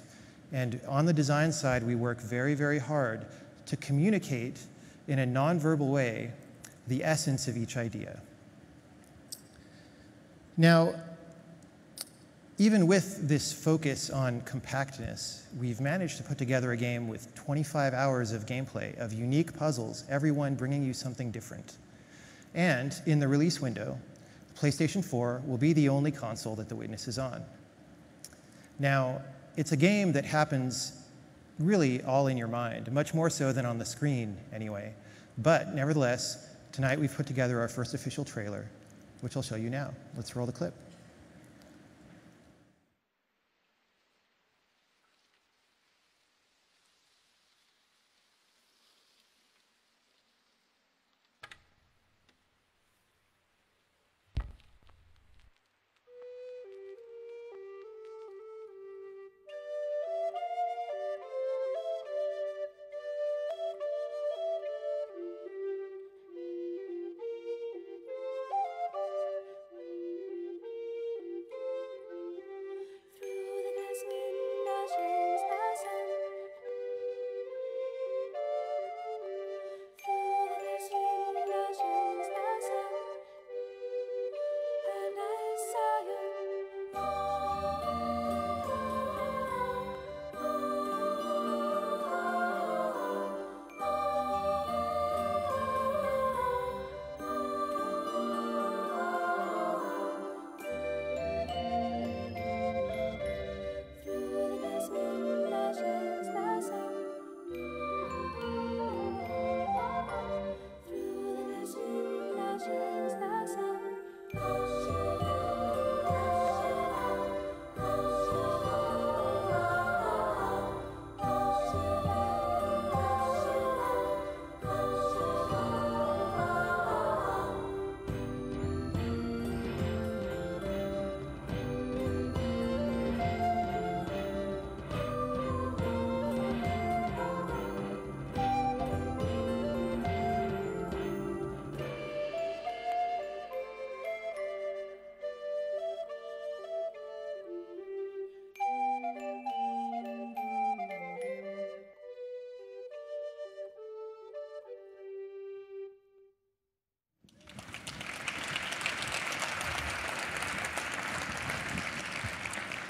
Speaker 17: and on the design side, we work very, very hard to communicate in a nonverbal way the essence of each idea. Now, even with this focus on compactness, we've managed to put together a game with 25 hours of gameplay of unique puzzles, every one bringing you something different. And in the release window, PlayStation 4 will be the only console that The Witness is on. Now, it's a game that happens really all in your mind, much more so than on the screen anyway. But nevertheless, tonight we've put together our first official trailer, which I'll show you now. Let's roll the clip.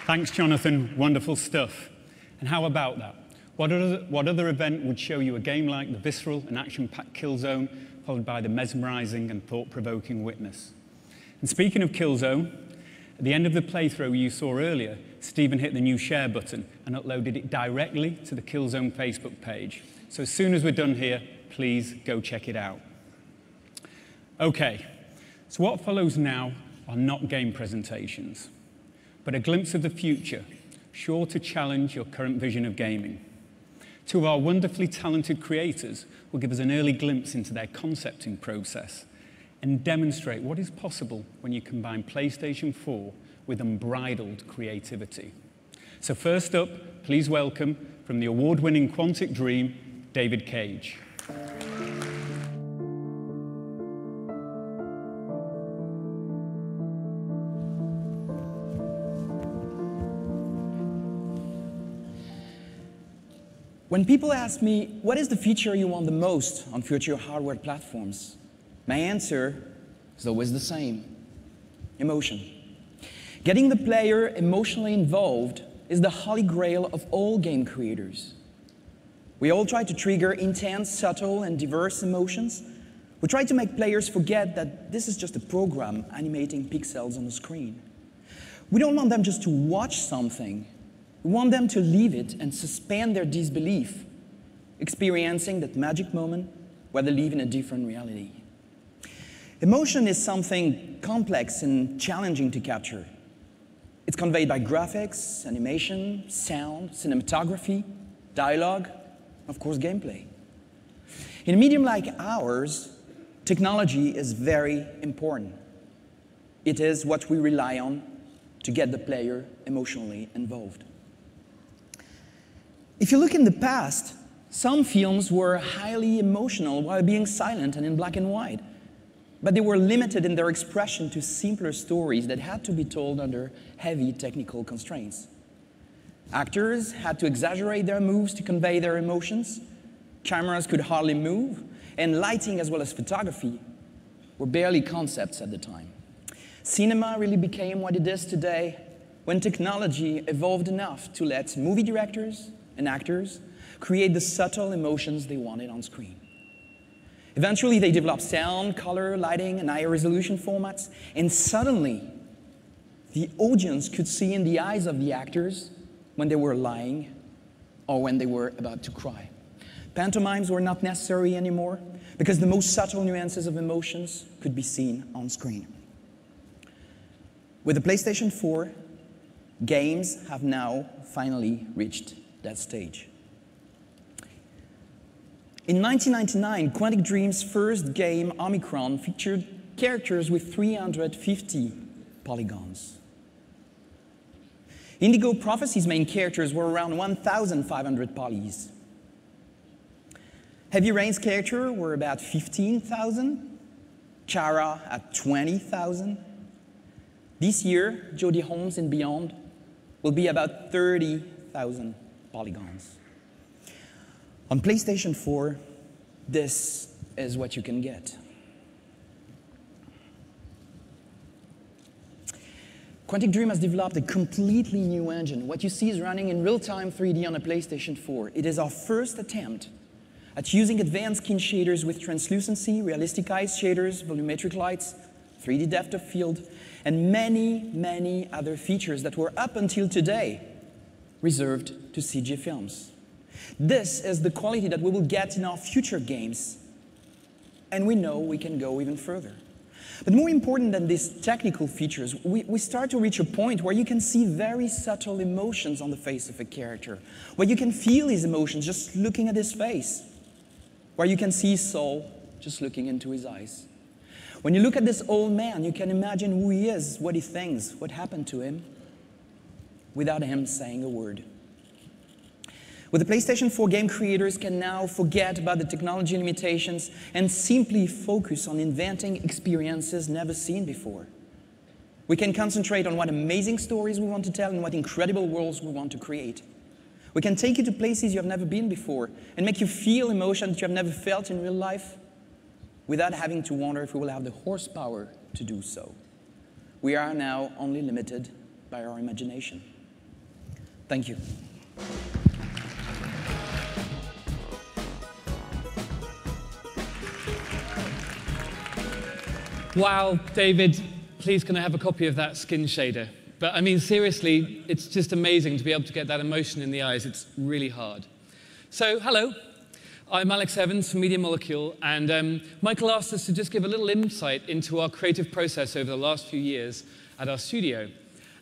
Speaker 3: Thanks, Jonathan. Wonderful stuff. And how about that? What other event would show you a game like the visceral and action-packed Killzone, followed by the mesmerizing and thought-provoking Witness? And speaking of Killzone, at the end of the playthrough you saw earlier, Stephen hit the new share button and uploaded it directly to the Killzone Facebook page. So as soon as we're done here, please go check it out. Okay, so what follows now are not game presentations, but a glimpse of the future, sure to challenge your current vision of gaming. Two of our wonderfully talented creators will give us an early glimpse into their concepting process and demonstrate what is possible when you combine PlayStation 4 with unbridled creativity. So first up, please welcome, from the award-winning Quantic Dream, David Cage.
Speaker 12: When people ask me, what is the feature you want the most on future hardware platforms? My answer is always the same: emotion. Getting the player emotionally involved is the holy grail of all game creators. We all try to trigger intense, subtle, and diverse emotions. We try to make players forget that this is just a program animating pixels on the screen. We don't want them just to watch something. We want them to live it and suspend their disbelief, experiencing that magic moment where they live in a different reality. Emotion is something complex and challenging to capture. It's conveyed by graphics, animation, sound, cinematography, dialogue, of course, gameplay. In a medium like ours, technology is very important. It is what we rely on to get the player emotionally involved. If you look in the past, some films were highly emotional while being silent and in black and white, but they were limited in their expression to simpler stories that had to be told under heavy technical constraints. Actors had to exaggerate their moves to convey their emotions, cameras could hardly move, and lighting as well as photography were barely concepts at the time. Cinema really became what it is today when technology evolved enough to let movie directors and actors create the subtle emotions they wanted on screen. Eventually, they developed sound, color, lighting, and higher resolution formats, and suddenly, the audience could see in the eyes of the actors when they were lying or when they were about to cry. Pantomimes were not necessary anymore because the most subtle nuances of emotions could be seen on screen. With the PlayStation 4, games have now finally reached that stage. In 1999, Quantic Dream's first game, Omicron, featured characters with 350 polygons. Indigo Prophecy's main characters were around 1,500 polys. Heavy Rain's characters were about 15,000, Chara at 20,000. This year, Jodie Holmes and beyond will be about 30,000 polygons. On PlayStation 4, this is what you can get. Quantic Dream has developed a completely new engine. What you see is running in real-time 3D on a PlayStation 4. It is our first attempt at using advanced skin shaders with translucency, realistic eyes shaders, volumetric lights, 3D depth of field, and many, many other features that were up until today reserved to CG films. This is the quality that we will get in our future games, and we know we can go even further. But more important than these technical features, we start to reach a point where you can see very subtle emotions on the face of a character, where you can feel his emotions just looking at his face, where you can see his soul just looking into his eyes. When you look at this old man, you can imagine who he is, what he thinks, what happened to him, without him saying a word. With the PlayStation 4, game creators can now forget about the technology limitations and simply focus on inventing experiences never seen before. We can concentrate on what amazing stories we want to tell and what incredible worlds we want to create. We can take you to places you have never been before and make you feel emotions that you have never felt in real life without having to wonder if we will have the horsepower to do so. We are now only limited by our imagination. Thank you.
Speaker 14: Wow, David, please can I have a copy of that skin shader? But I mean, seriously, it's just amazing to be able to get that emotion in the eyes. It's really hard. So, hello, I'm Alex Evans from Media Molecule, and Michael asked us to just give a little insight into our creative process over the last few years at our studio.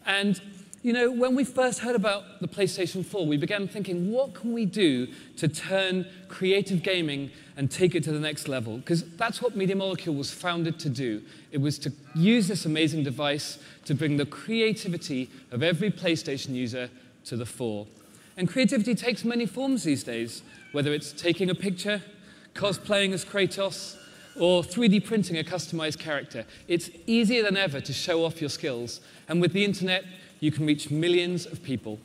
Speaker 14: And you know, when we first heard about the PlayStation 4, we began thinking, what can we do to turn creative gaming and take it to the next level? Because that's what Media Molecule was founded to do. It was to use this amazing device to bring the creativity of every PlayStation user to the fore. And creativity takes many forms these days, whether it's taking a picture, cosplaying as Kratos, or 3D printing a customized character. It's easier than ever to show off your skills. And with the internet, you can reach millions of people.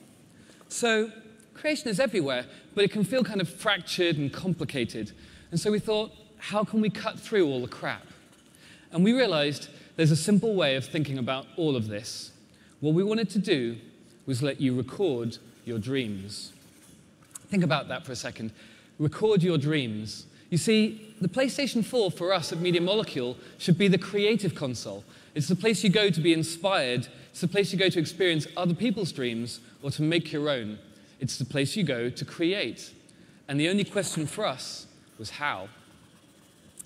Speaker 14: So creation is everywhere, but it can feel kind of fractured and complicated. And so we thought, how can we cut through all the crap? And we realized there's a simple way of thinking about all of this. What we wanted to do was let you record your dreams. Think about that for a second. Record your dreams. You see, the PlayStation 4 for us at Media Molecule should be the creative console. It's the place you go to be inspired. It's the place you go to experience other people's dreams or to make your own. It's the place you go to create. And the only question for us was how.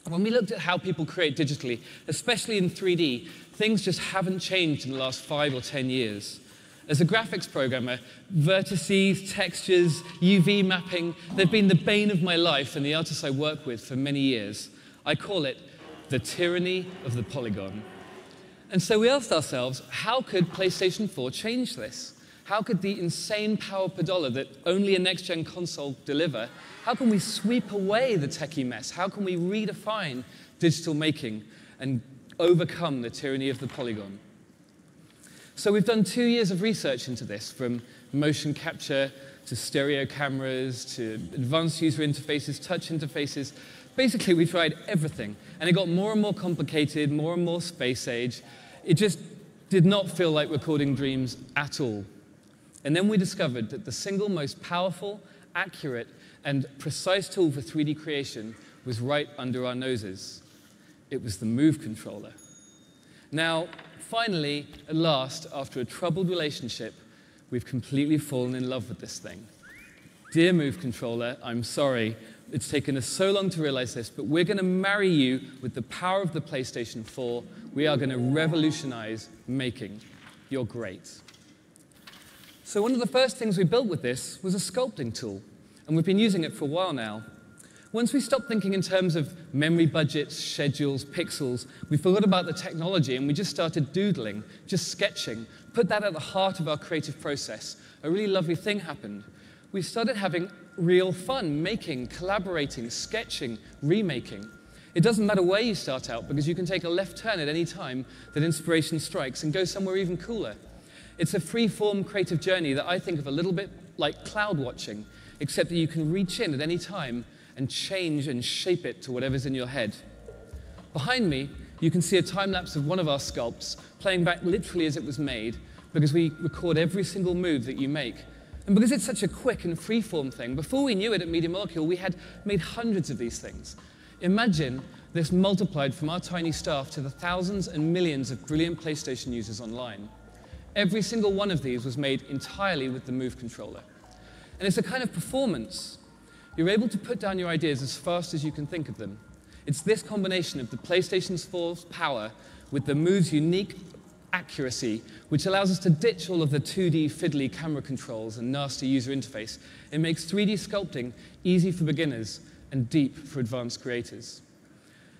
Speaker 14: When we looked at how people create digitally, especially in 3D, things just haven't changed in the last 5 or 10 years. As a graphics programmer, vertices, textures, UV mapping, they've been the bane of my life and the artists I work with for many years. I call it the tyranny of the polygon. And so we asked ourselves, how could PlayStation 4 change this? How could the insane power per dollar that only a next-gen console deliver, how can we sweep away the techie mess? How can we redefine digital making and overcome the tyranny of the polygon? So we've done 2 years of research into this, from motion capture to stereo cameras to advanced user interfaces, touch interfaces, Basically, we tried everything, and it got more and more complicated, more and more space age. It just did not feel like recording dreams at all. And then we discovered that the single most powerful, accurate, and precise tool for 3D creation was right under our noses. It was the Move controller. Now, finally, at last, after a troubled relationship, we've completely fallen in love with this thing. Dear Move controller, I'm sorry, it's taken us so long to realize this, but we're going to marry you with the power of the PlayStation 4. We are going to revolutionize making. You're great. So one of the first things we built with this was a sculpting tool, and we've been using it for a while now. Once we stopped thinking in terms of memory budgets, schedules, pixels, we forgot about the technology and we just started doodling, just sketching, put that at the heart of our creative process. A really lovely thing happened. We started having real fun making, collaborating, sketching, remaking. It doesn't matter where you start out because you can take a left turn at any time that inspiration strikes and go somewhere even cooler. It's a free-form creative journey that I think of a little bit like cloud watching, except that you can reach in at any time and change and shape it to whatever's in your head. Behind me, you can see a time-lapse of one of our sculpts playing back literally as it was made because we record every single move that you make. And because it's such a quick and free-form thing, before we knew it at Media Molecule, we had made hundreds of these things. Imagine this multiplied from our tiny staff to the thousands and millions of brilliant PlayStation users online. Every single one of these was made entirely with the Move controller. And it's a kind of performance. You're able to put down your ideas as fast as you can think of them. It's this combination of the PlayStation 4's power with the Move's unique accuracy, which allows us to ditch all of the 2D fiddly camera controls and nasty user interface. It makes 3D sculpting easy for beginners and deep for advanced creators.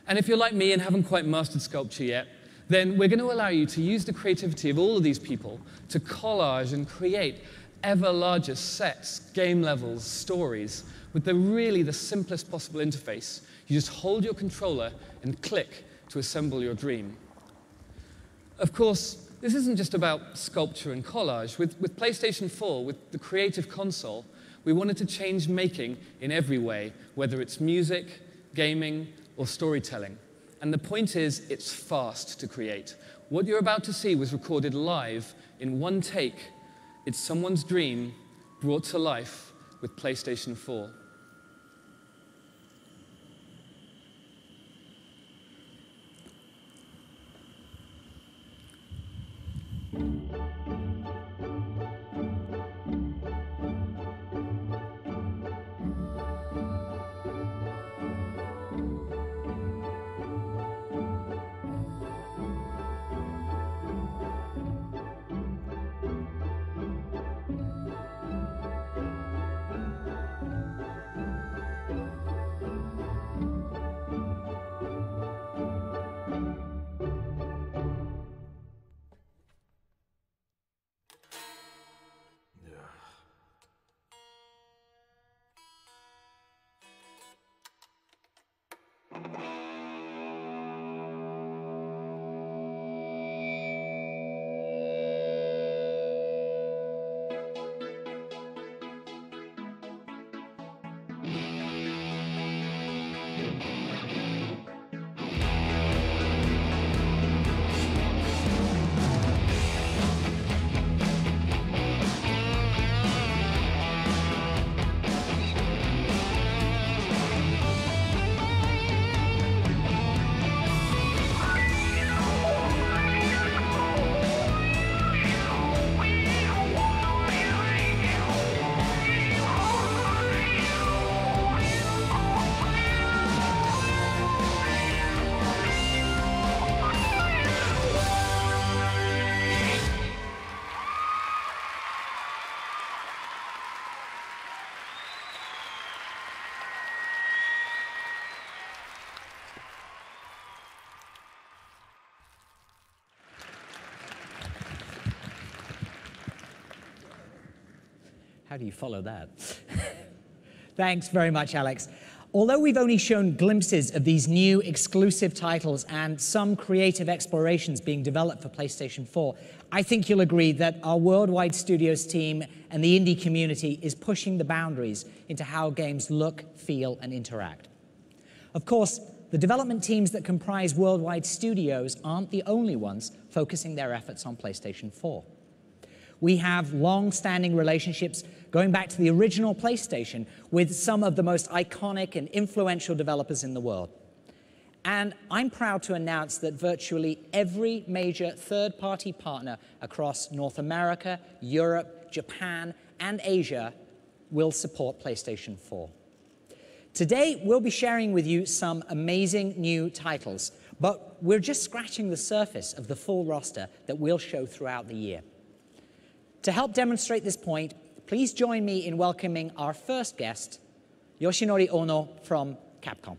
Speaker 14: And if you're like me and haven't quite mastered sculpture yet, then we're going to allow you to use the creativity of all of these people to collage and create ever larger sets, game levels, stories, with the simplest possible interface. You just hold your controller and click to assemble your dream. Of course, this isn't just about sculpture and collage. With PlayStation 4, with the Creative Console, we wanted to change making in every way, whether it's music, gaming, or storytelling. And the point is, it's fast to create. What you're about to see was recorded live in one take. It's someone's dream brought to life with PlayStation 4.
Speaker 16: How do you follow that? Thanks very much, Alex. Although we've only shown glimpses of these new exclusive titles and some creative explorations being developed for PlayStation 4, I think you'll agree that our worldwide studios team and the indie community is pushing the boundaries into how games look, feel, and interact. Of course, the development teams that comprise worldwide studios aren't the only ones focusing their efforts on PlayStation 4. We have long-standing relationships going back to the original PlayStation with some of the most iconic and influential developers in the world. And I'm proud to announce that virtually every major third-party partner across North America, Europe, Japan, and Asia will support PlayStation 4. Today, we'll be sharing with you some amazing new titles, but we're just scratching the surface of the full roster that we'll show throughout the year. To help demonstrate this point, please join me in welcoming our first guest, Yoshinori Ono from Capcom.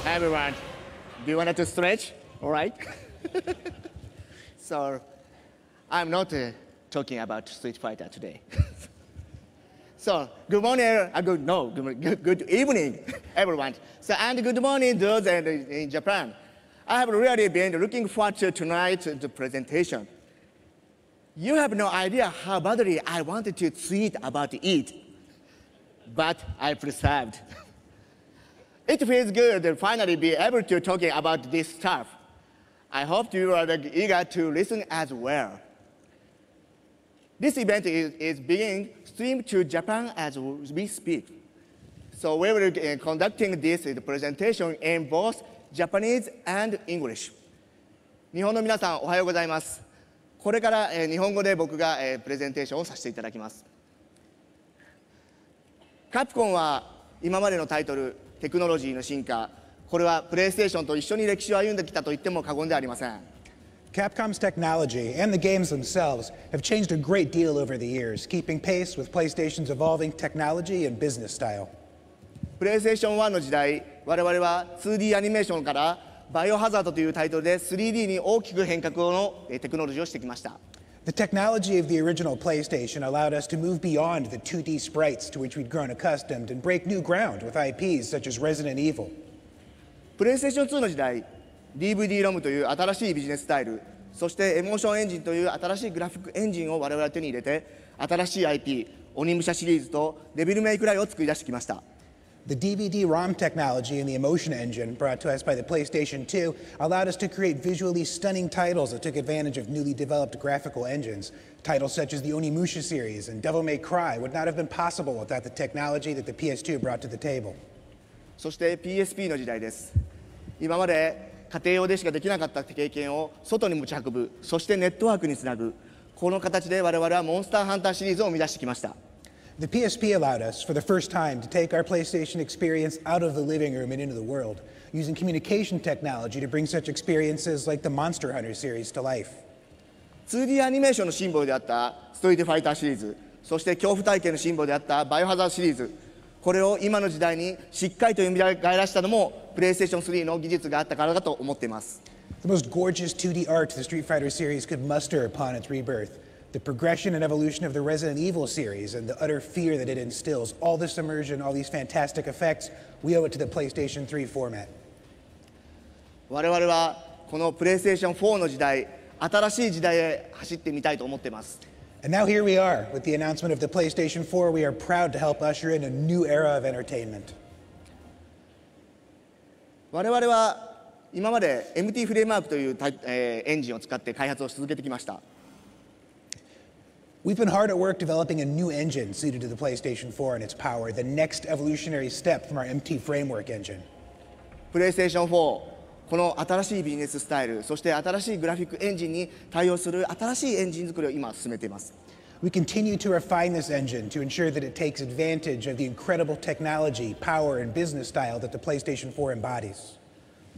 Speaker 18: Hi everyone, do you want to stretch? All right. So, I'm not talking about Street Fighter today. So, good morning, good evening, everyone. So, and good morning those in Japan. I have really been looking forward to tonight's presentation. You have no idea how badly I wanted to tweet about it, but I persevered. It feels good to finally be able to talk about this stuff. I hope you are eager to listen as well. This event is being streamed to Japan as we speak. So we will be conducting this presentation in both Japanese and English. 日本の皆さん、おはようございます。これから日本語で僕がプレゼンテーションをさせていただきます。カプコンは今までのタイトル、テクノロジーの進化、これはプレイステーションと一緒に歴史を歩んできたと言っても過言ではありません。
Speaker 19: Capcom's technology and the games themselves have changed a great deal over the years, keeping pace with PlayStation's evolving technology and business style.
Speaker 18: プレイステーション1の時代、我々は 2D アニメーションからバイオハザードというタイトルで 3D に大きく変革のテクノロジーをしてきました。
Speaker 19: The technology of the original PlayStation allowed us to move beyond the 2D sprites to which we'd grown accustomed and break new ground with IPs such as Resident Evil.
Speaker 18: プレイステーション2の時代、DVD ロムという新しいビジネススタイル、そしてエモーションエンジンという新しいグラフィックエンジンを我々は手に入れて、新しい IP、鬼武者シリーズとデビルメイクライを作り出してきました。
Speaker 19: The DVD-ROM technology and the emotion engine brought to us by the PlayStation 2 allowed us to create visually stunning titles that took advantage of newly developed graphical engines. Titles such as the Onimusha series and Devil May Cry would not have been possible without the technology that the PS2 brought to the table.
Speaker 18: そして PSP の時代です。今まで家庭用でしかできなかった経験を外に持ち運ぶ、そしてネットワークにつなぐ、この形で我々はモンスターハンターシリーズを生み出してきました。
Speaker 19: The PSP allowed us, for the first time, to take our PlayStation experience out of the living room and into the world, using communication technology to bring such experiences like the Monster Hunter series to life.
Speaker 18: 2D アニメーションのシンボルであったストリートファイターシリーズ、そして恐怖体験のシンボルであったバイオハザードシリーズ、これを今の時代にしっかりと蘇らせたのも、プレイステーション3の技術があったからだと思っています。
Speaker 19: The most gorgeous 2D art the Street Fighter series could muster upon its rebirth. The progression and evolution of the Resident Evil series and the utter fear that it instills, all this immersion, all these fantastic effects, we owe it to the PlayStation 3 format.
Speaker 18: 我々はこのプレイステーション4の時代、新しい時代へ走ってみたいと思っています。
Speaker 19: And now here we are, with the announcement of the PlayStation 4, we are proud to help usher in a new era of entertainment.
Speaker 18: 我々は今まで MT フレームワークというエンジンを使って開発をし続けてきました。
Speaker 19: We've been hard at work developing a new engine suited to the PlayStation 4 and its power, the next evolutionary step from our MT framework engine.
Speaker 18: プレイステーション4、この新しいビジネススタイル、そして新しいグラフィックエンジンに対応する新しいエンジン作りを今進めています。
Speaker 19: We continue to refine this engine to ensure that it takes advantage of the incredible technology, power, and business style that the PlayStation 4 embodies.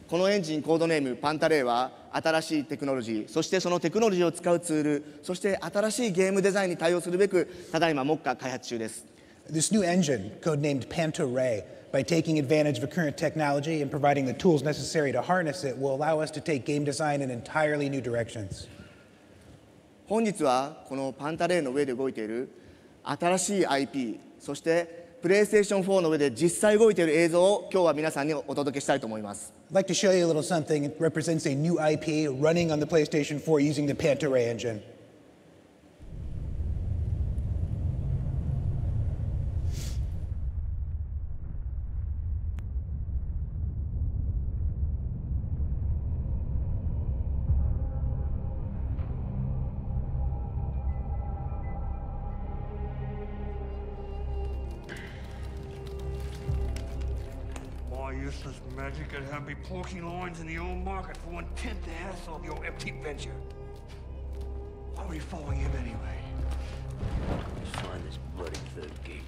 Speaker 18: このエンジンコードネームパンタレイは新しいテクノロジー、そしてそのテクノロジーを使うツール、そして新しいゲームデザインに対応するべくただいま目下開発中です。
Speaker 19: This new engine, codenamed Panto-Ray, by taking advantage of current technology and providing the tools necessary to harness it, will allow us to take game design in entirely new directions.
Speaker 18: 本日はこのパンタレイの上で動いている新しい IP、そしてプレイステーション4の上で実際動いている映像を今日は皆さんにお届けしたいと思います。
Speaker 19: I'd like to show you a little something. It represents a new IP running on the PlayStation 4 using the Panta-Ray engine.
Speaker 11: Useless magic could have me poking lines in the old market for 1/10 the hassle of your empty venture. Why were you following him anyway?
Speaker 15: Let's find this bloody third gate.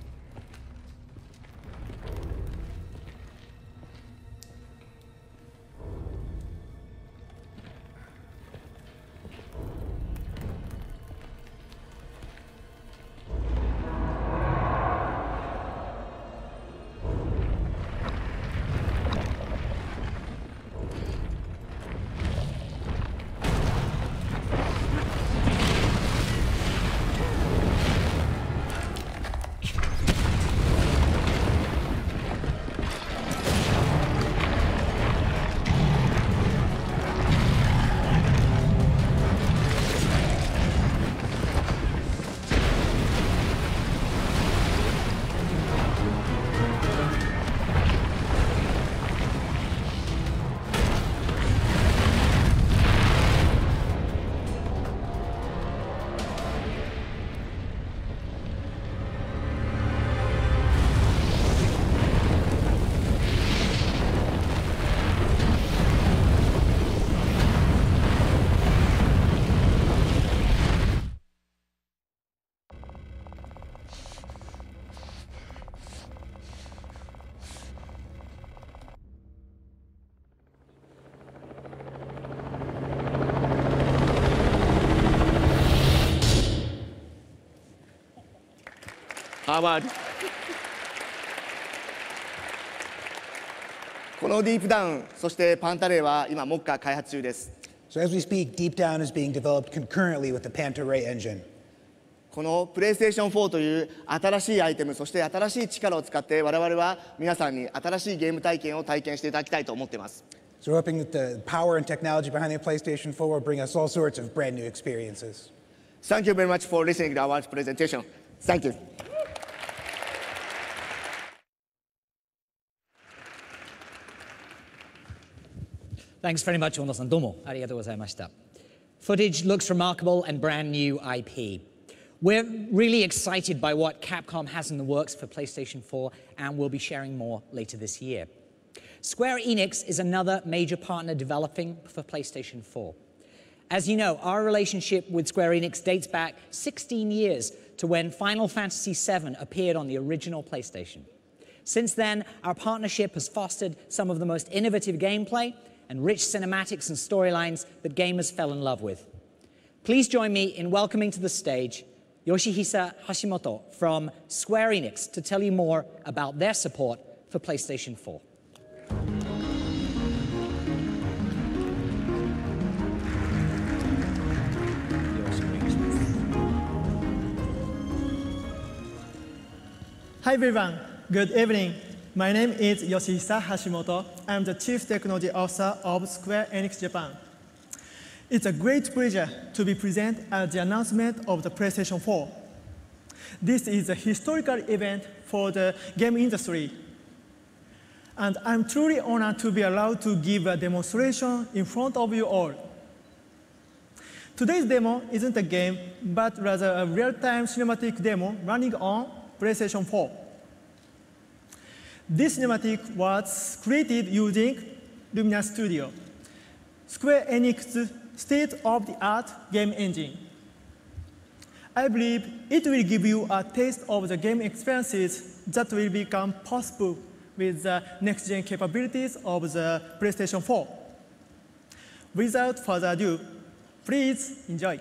Speaker 18: Harvard このディープダウン、そしてパンタレイは今目下開発中です。
Speaker 19: So as we speak, Deep Down is being developed concurrently with the Panta-Ray engine.
Speaker 18: このプレイステーション4という新しいアイテム、そして新しい力を使って我々は皆さんに新しいゲーム体験を体験していただきたいと思っています。
Speaker 19: So we're hoping that the power and technology behind the PlayStation 4 will bring us all sorts of brand new experiences.
Speaker 18: Thank you very much for listening to our presentation. Thank you.
Speaker 16: Thanks very much, Ono-san. Domo. Arigatou gozaimashita. Footage looks remarkable and brand new IP. We're really excited by what Capcom has in the works for PlayStation 4, and we'll be sharing more later this year. Square Enix is another major partner developing for PlayStation 4. As you know, our relationship with Square Enix dates back 16 years to when Final Fantasy VII appeared on the original PlayStation. Since then, our partnership has fostered some of the most innovative gameplay and rich cinematics and storylines that gamers fell in love with. Please join me in welcoming to the stage Yoshihisa Hashimoto from Square Enix to tell you more about their support for PlayStation 4.
Speaker 20: Hi everyone, good evening. My name is Yoshihisa Hashimoto. I'm the Chief Technology Officer of Square Enix Japan. It's a great pleasure to be present at the announcement of the PlayStation 4. This is a historical event for the game industry. And I'm truly honored to be allowed to give a demonstration in front of you all. Today's demo isn't a game, but rather a real-time cinematic demo running on PlayStation 4. This cinematic was created using Lumina Studio, Square Enix's state-of-the-art game engine. I believe it will give you a taste of the game experiences that will become possible with the next-gen capabilities of the PlayStation 4. Without further ado, please enjoy.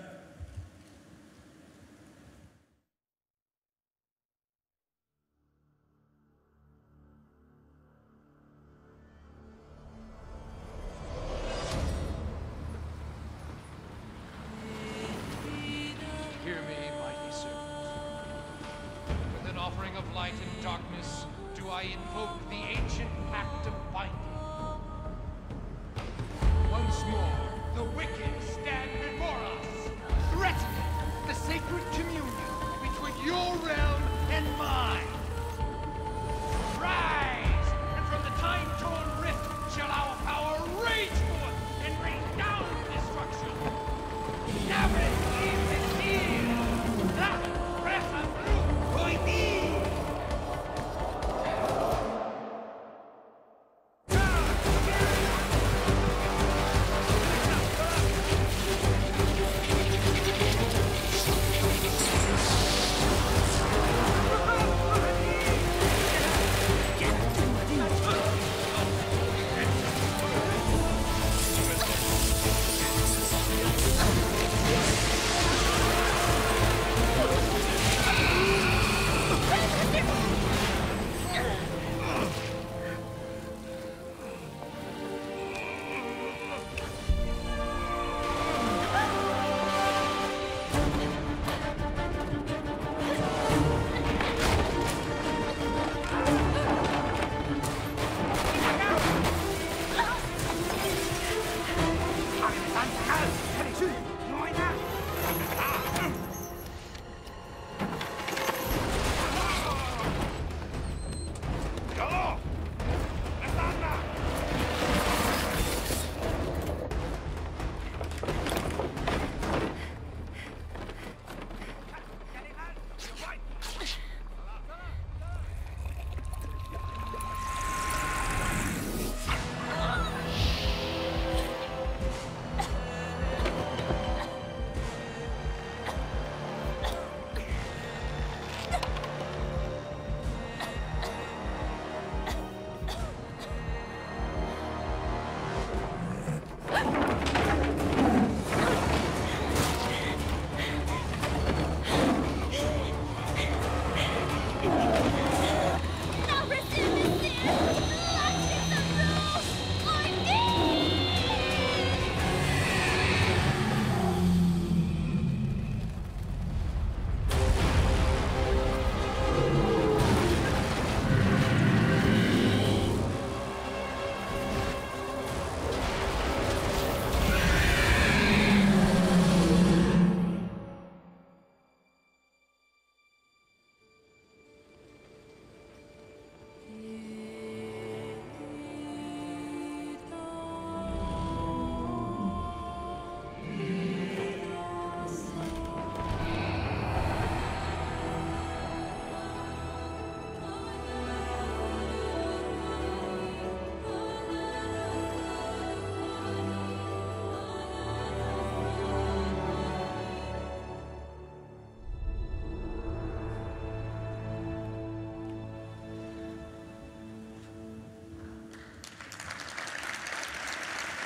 Speaker 7: light and darkness do I invoke the ancient pact of binding. Once more, the wicked stand before us, threatening the sacred communion between your realm and mine. Rise, and from the time-torn rift shall our power rage forth and rain down destruction. Never is it here. La Pressekonferenz hoy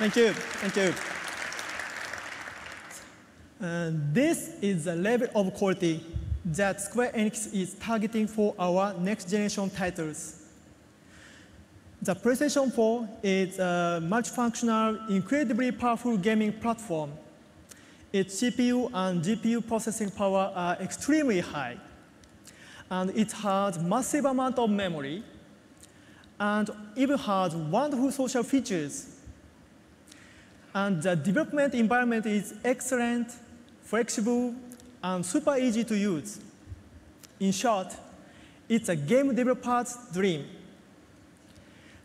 Speaker 20: Thank you. Thank you. This is the level of quality that Square Enix is targeting for our next generation titles. The PlayStation 4 is a multifunctional, incredibly powerful gaming platform. Its CPU and GPU processing power are extremely high. And it has massive amount of memory, and even has wonderful social features. And the development environment is excellent, flexible, and super easy to use. In short, it's a game developer's dream.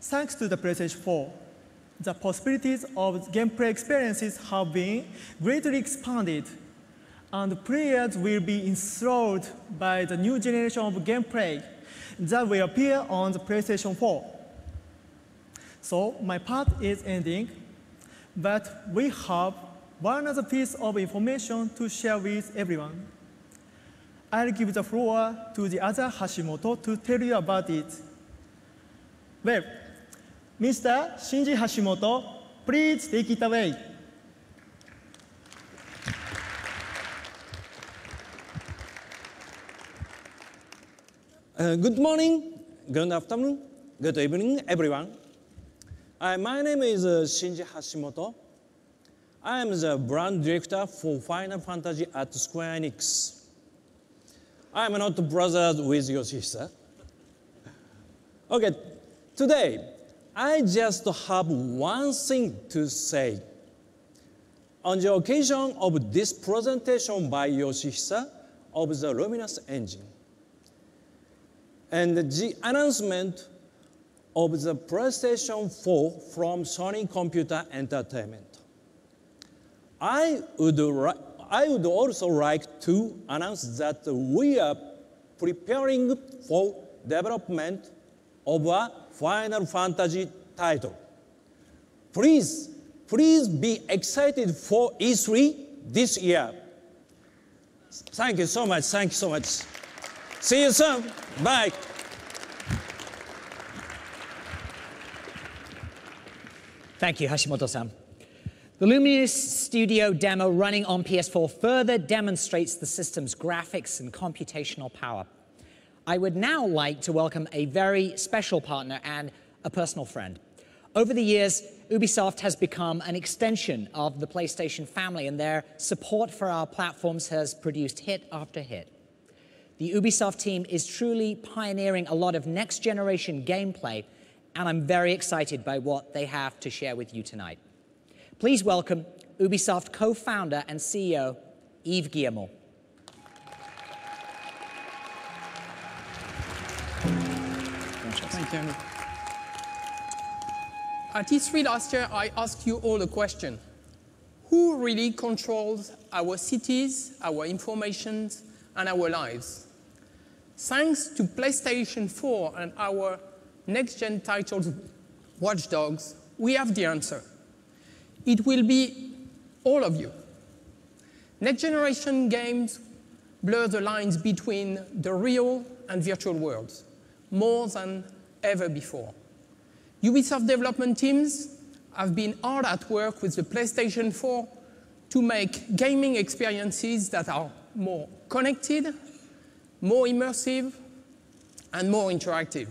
Speaker 20: Thanks to the PlayStation 4, the possibilities of gameplay experiences have been greatly expanded, and players will be enthralled by the new generation of gameplay that will appear on the PlayStation 4. So my part is ending, but we have one other piece of information to share with everyone. I'll give the floor to the other Hashimoto to tell you about it. Well, Mr. Shinji Hashimoto, please take it away.
Speaker 10: Good morning, good afternoon, good evening, everyone. My name is Shinji Hashimoto. I am the brand director for Final Fantasy at Square Enix. I am not brothers with your sister. Okay, today, I just have one thing to say. On the occasion of this presentation by Yoshihisa of the Luminous engine, and the announcement of the PlayStation 4 from Sony Computer Entertainment, I would also like to announce that we are preparing for development of a Final Fantasy title. Please be excited for E3 this year. Thank you so much. Thank you so much. See you soon. Bye.
Speaker 16: Thank you, Hashimoto-san. The Luminous Studio demo running on PS4 further demonstrates the system's graphics and computational power. I would now like to welcome a very special partner and a personal friend. Over the years, Ubisoft has become an extension of the PlayStation family, and their support for our platforms has produced hit after hit. The Ubisoft team is truly pioneering a lot of next-generation gameplay, and I'm very excited by what they have to share with you tonight. Please welcome Ubisoft co-founder and CEO, Yves Guillemot.
Speaker 2: Thank you. At E3 last year, I asked you all a question. Who really controls our cities, our information, and our lives? Thanks to PlayStation 4 and our next-gen titles, Watch Dogs, we have the answer. It will be all of you. Next-generation games blur the lines between the real and virtual worlds, more than ever before. Ubisoft development teams have been hard at work with the PlayStation 4 to make gaming experiences that are more connected, more immersive, and more interactive.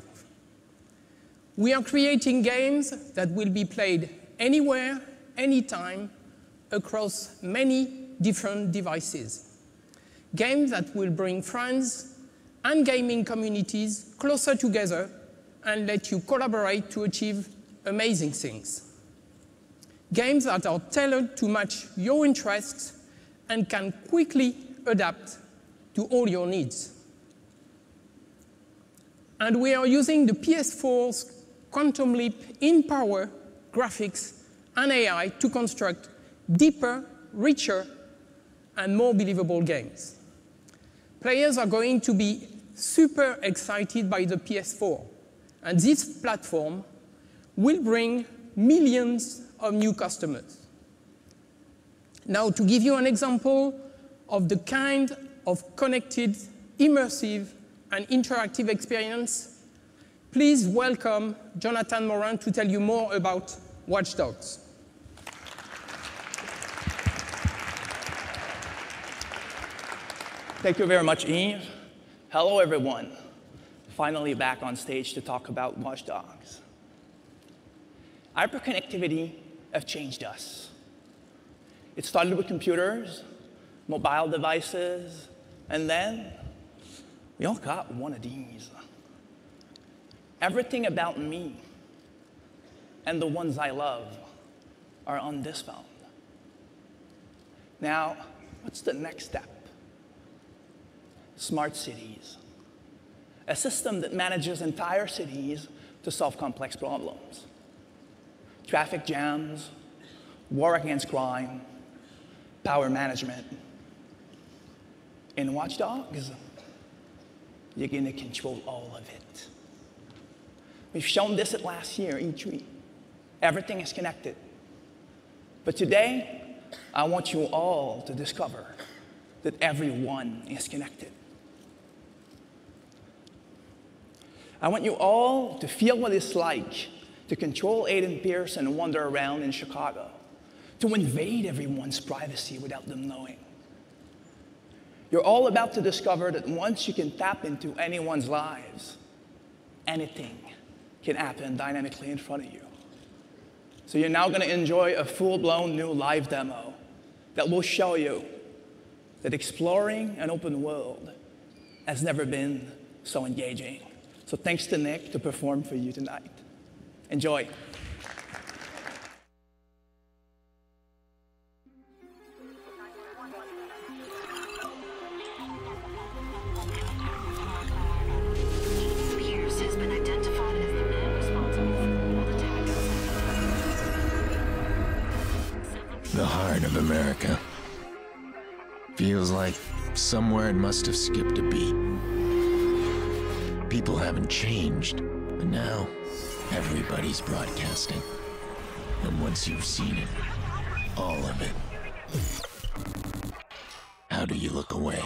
Speaker 2: We are creating games that will be played anywhere, anytime, across many different devices. Games that will bring friends and gaming communities closer together and let you collaborate to achieve amazing things. Games that are tailored to match your interests and can quickly adapt to all your needs. And we are using the PS4's quantum leap in power, graphics, and AI to construct deeper, richer, and more believable games. Players are going to be super excited by the PS4, and this platform will bring millions of new customers. Now, to give you an example of the kind of connected, immersive, and interactive experience, please welcome Jonathan Morin to tell you more about Watch Dogs.
Speaker 5: Thank you very much, Yves. Hello, everyone. Finally back on stage to talk about Watch Dogs. Hyperconnectivity has changed us. It started with computers, mobile devices, and then we all got one of these. Everything about me and the ones I love are on this phone. Now, what's the next step? Smart cities. A system that manages entire cities to solve complex problems. Traffic jams, war against crime, power management. In Watch Dogs, you're going to control all of it. We've shown this at last year, E3. Everything is connected. But today, I want you all to discover that everyone is connected. I want you all to feel what it's like to control Aiden Pierce and wander around in Chicago, to invade everyone's privacy without them knowing. You're all about to discover that once you can tap into anyone's lives, anything can happen dynamically in front of you. So you're now going to enjoy a full-blown new live demo that will show you that exploring an open world has never been so engaging. So thanks to Nick to perform for you tonight. Enjoy.
Speaker 8: Pierce has been identified as the man responsible for all the attacks.
Speaker 21: The heart of America. Feels like somewhere it must have skipped a beat. People haven't changed, but now everybody's broadcasting. And once you've seen it, all of it, how do you look away?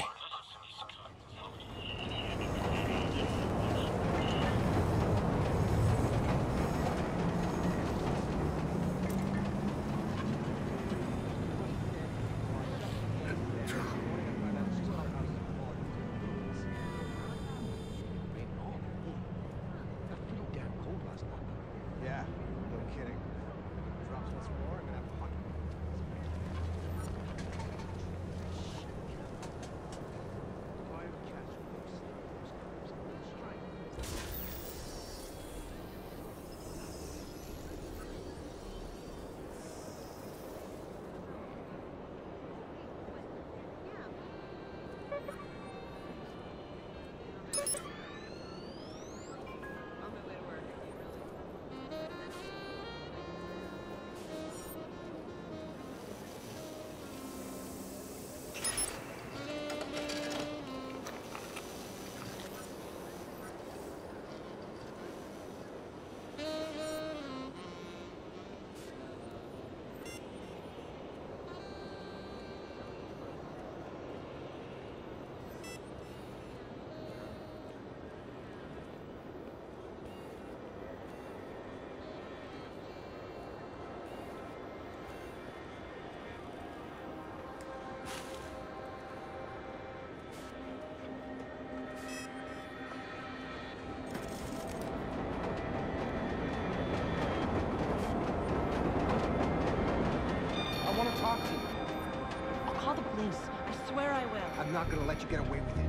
Speaker 22: I'm not gonna let you get away with it.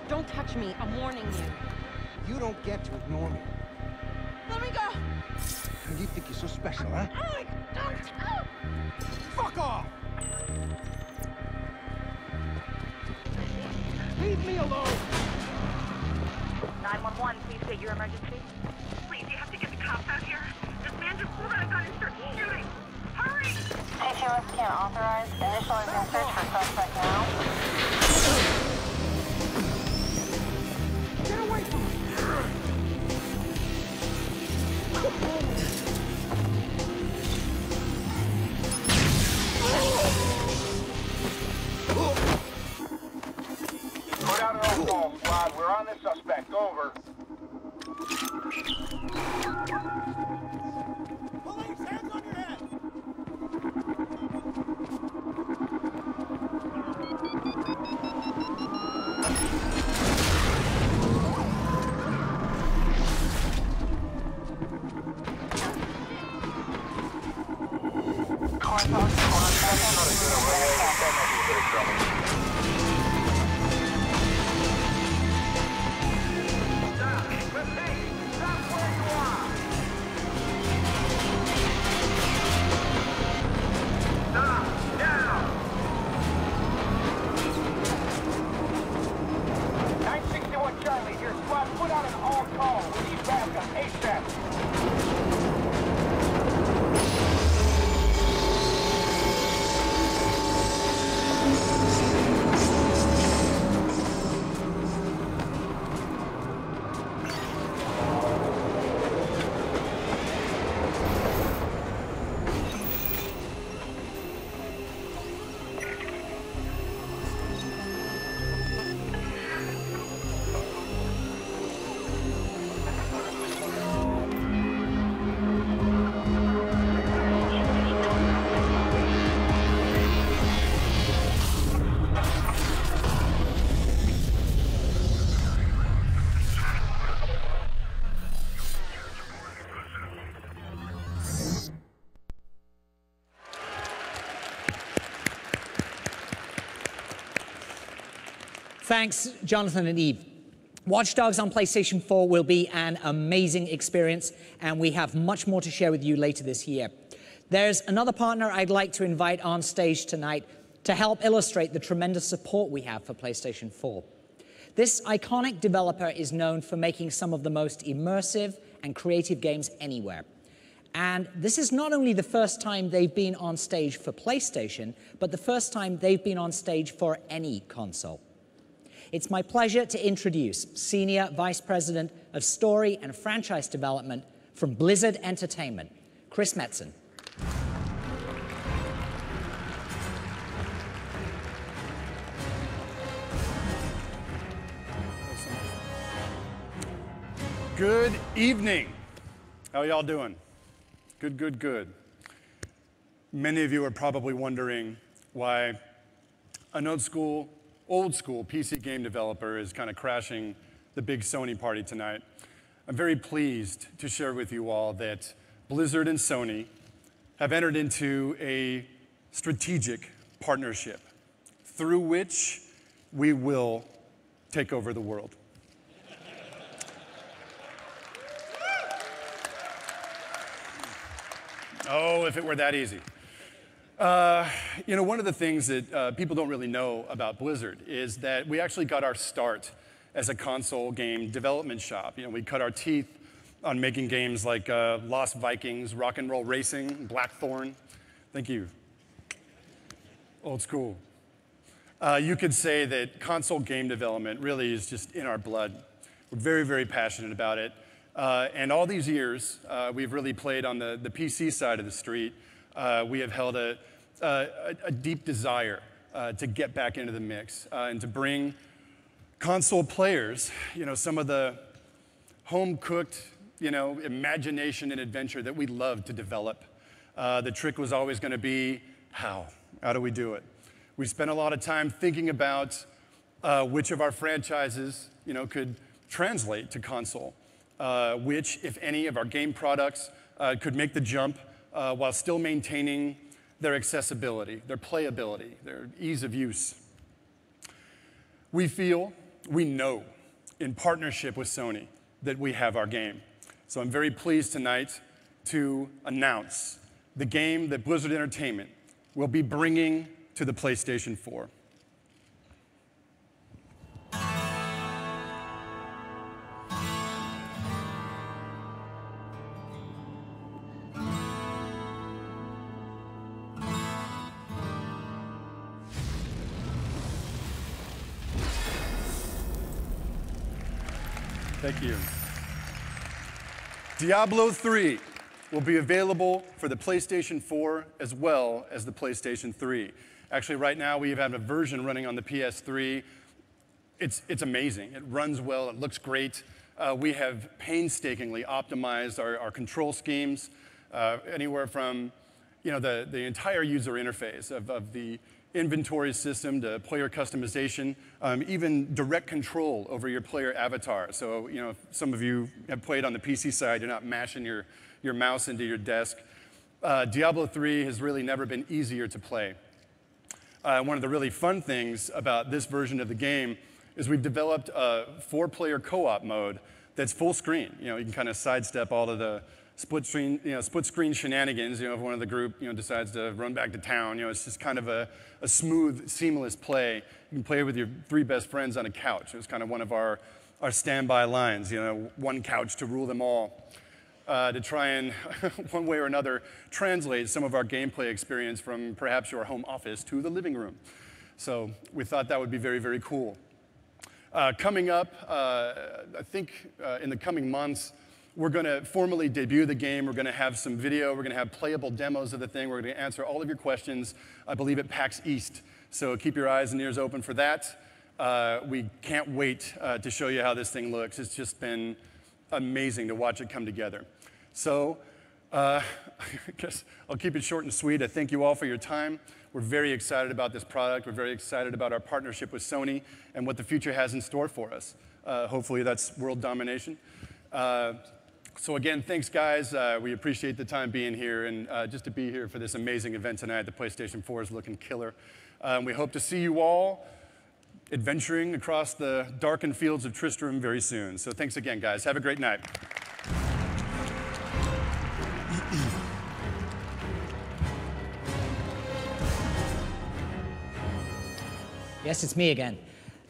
Speaker 23: Don't touch me. I'm warning you.
Speaker 22: You don't get to ignore me.
Speaker 23: Let me go.
Speaker 22: You think you're so special, huh?
Speaker 23: Oh, don't. Oh.
Speaker 22: Fuck off! Leave me alone!
Speaker 8: 911, please state your emergency. Please, you have to get the cops out here. This man just pulled out a gun and started shooting. Hurry! HOS can't authorize. Initializing search for suspect now.
Speaker 22: Get away from me!
Speaker 1: Put out an all-call squad. We're on this suspect. Over.
Speaker 22: Police, hands on your head!
Speaker 16: Thanks, Jonathan and Eve. Watch Dogs on PlayStation 4 will be an amazing experience, and we have much more to share with you later this year. There's another partner I'd like to invite on stage tonight to help illustrate the tremendous support we have for PlayStation 4. This iconic developer is known for making some of the most immersive and creative games anywhere. And this is not only the first time they've been on stage for PlayStation, but the first time they've been on stage for any console. It's my pleasure to introduce Senior Vice President of Story and Franchise Development from Blizzard Entertainment, Chris Metzen.
Speaker 4: Good evening. How are y'all doing? Good, good, good. Many of you are probably wondering why an old school PC game developer is kind of crashing the big Sony party tonight. I'm very pleased to share with you all that Blizzard and Sony have entered into a strategic partnership through which we will take over the world. Oh, if it were that easy. You know, one of the things that people don't really know about Blizzard is that we actually got our start as a console game development shop. You know, we cut our teeth on making games like Lost Vikings, Rock and Roll Racing, Blackthorn. Thank you. Old school. You could say that console game development really is just in our blood. We're very, very passionate about it. And all these years, we've really played on the PC side of the street. We have held a deep desire to get back into the mix and to bring console players, you know, some of the home-cooked, you know, imagination and adventure that we love to develop. The trick was always going to be how? How do we do it? We spent a lot of time thinking about which of our franchises, you know, could translate to console. Which, if any, of our game products could make the jump while still maintaining their accessibility, their playability, their ease of use. We know, in partnership with Sony, that we have our game. So I'm very pleased tonight to announce the game that Blizzard Entertainment will be bringing to the PlayStation 4. Thank you. Diablo 3 will be available for the PlayStation 4 as well as the PlayStation 3. Actually, right now we have a version running on the PS3. It's amazing. It runs well. It looks great. We have painstakingly optimized our control schemes, anywhere from, you know, the entire user interface of the inventory system to player customization, even direct control over your player avatar. So, you know, if some of you have played on the PC side, you're not mashing your mouse into your desk. Diablo 3 has really never been easier to play. One of the really fun things about this version of the game is we've developed a 4-player co-op mode that's full screen. You know, you can kind of sidestep all of the split screen shenanigans. You know, if one of the group, you know, decides to run back to town, you know, it's just kind of a smooth, seamless play. You can play with your 3 best friends on a couch. It was kind of one of our standby lines, you know, one couch to rule them all, to try and, one way or another, translate some of our gameplay experience from perhaps your home office to the living room. So we thought that would be very, very cool. Coming up, I think in the coming months, we're going to formally debut the game. We're going to have some video. We're going to have playable demos of the thing. We're going to answer all of your questions, I believe, at PAX East. So keep your eyes and ears open for that. We can't wait to show you how this thing looks. It's just been amazing to watch it come together. So I guess I'll keep it short and sweet. I thank you all for your time. We're very excited about this product. We're very excited about our partnership with Sony and what the future has in store for us. Hopefully that's world domination. So again, thanks guys. We appreciate the time being here and just to be here for this amazing event tonight. The PlayStation 4 is looking killer. We hope to see you all adventuring across the darkened fields of Tristram very soon. So thanks again, guys. Have a great night.
Speaker 16: Yes, it's me again.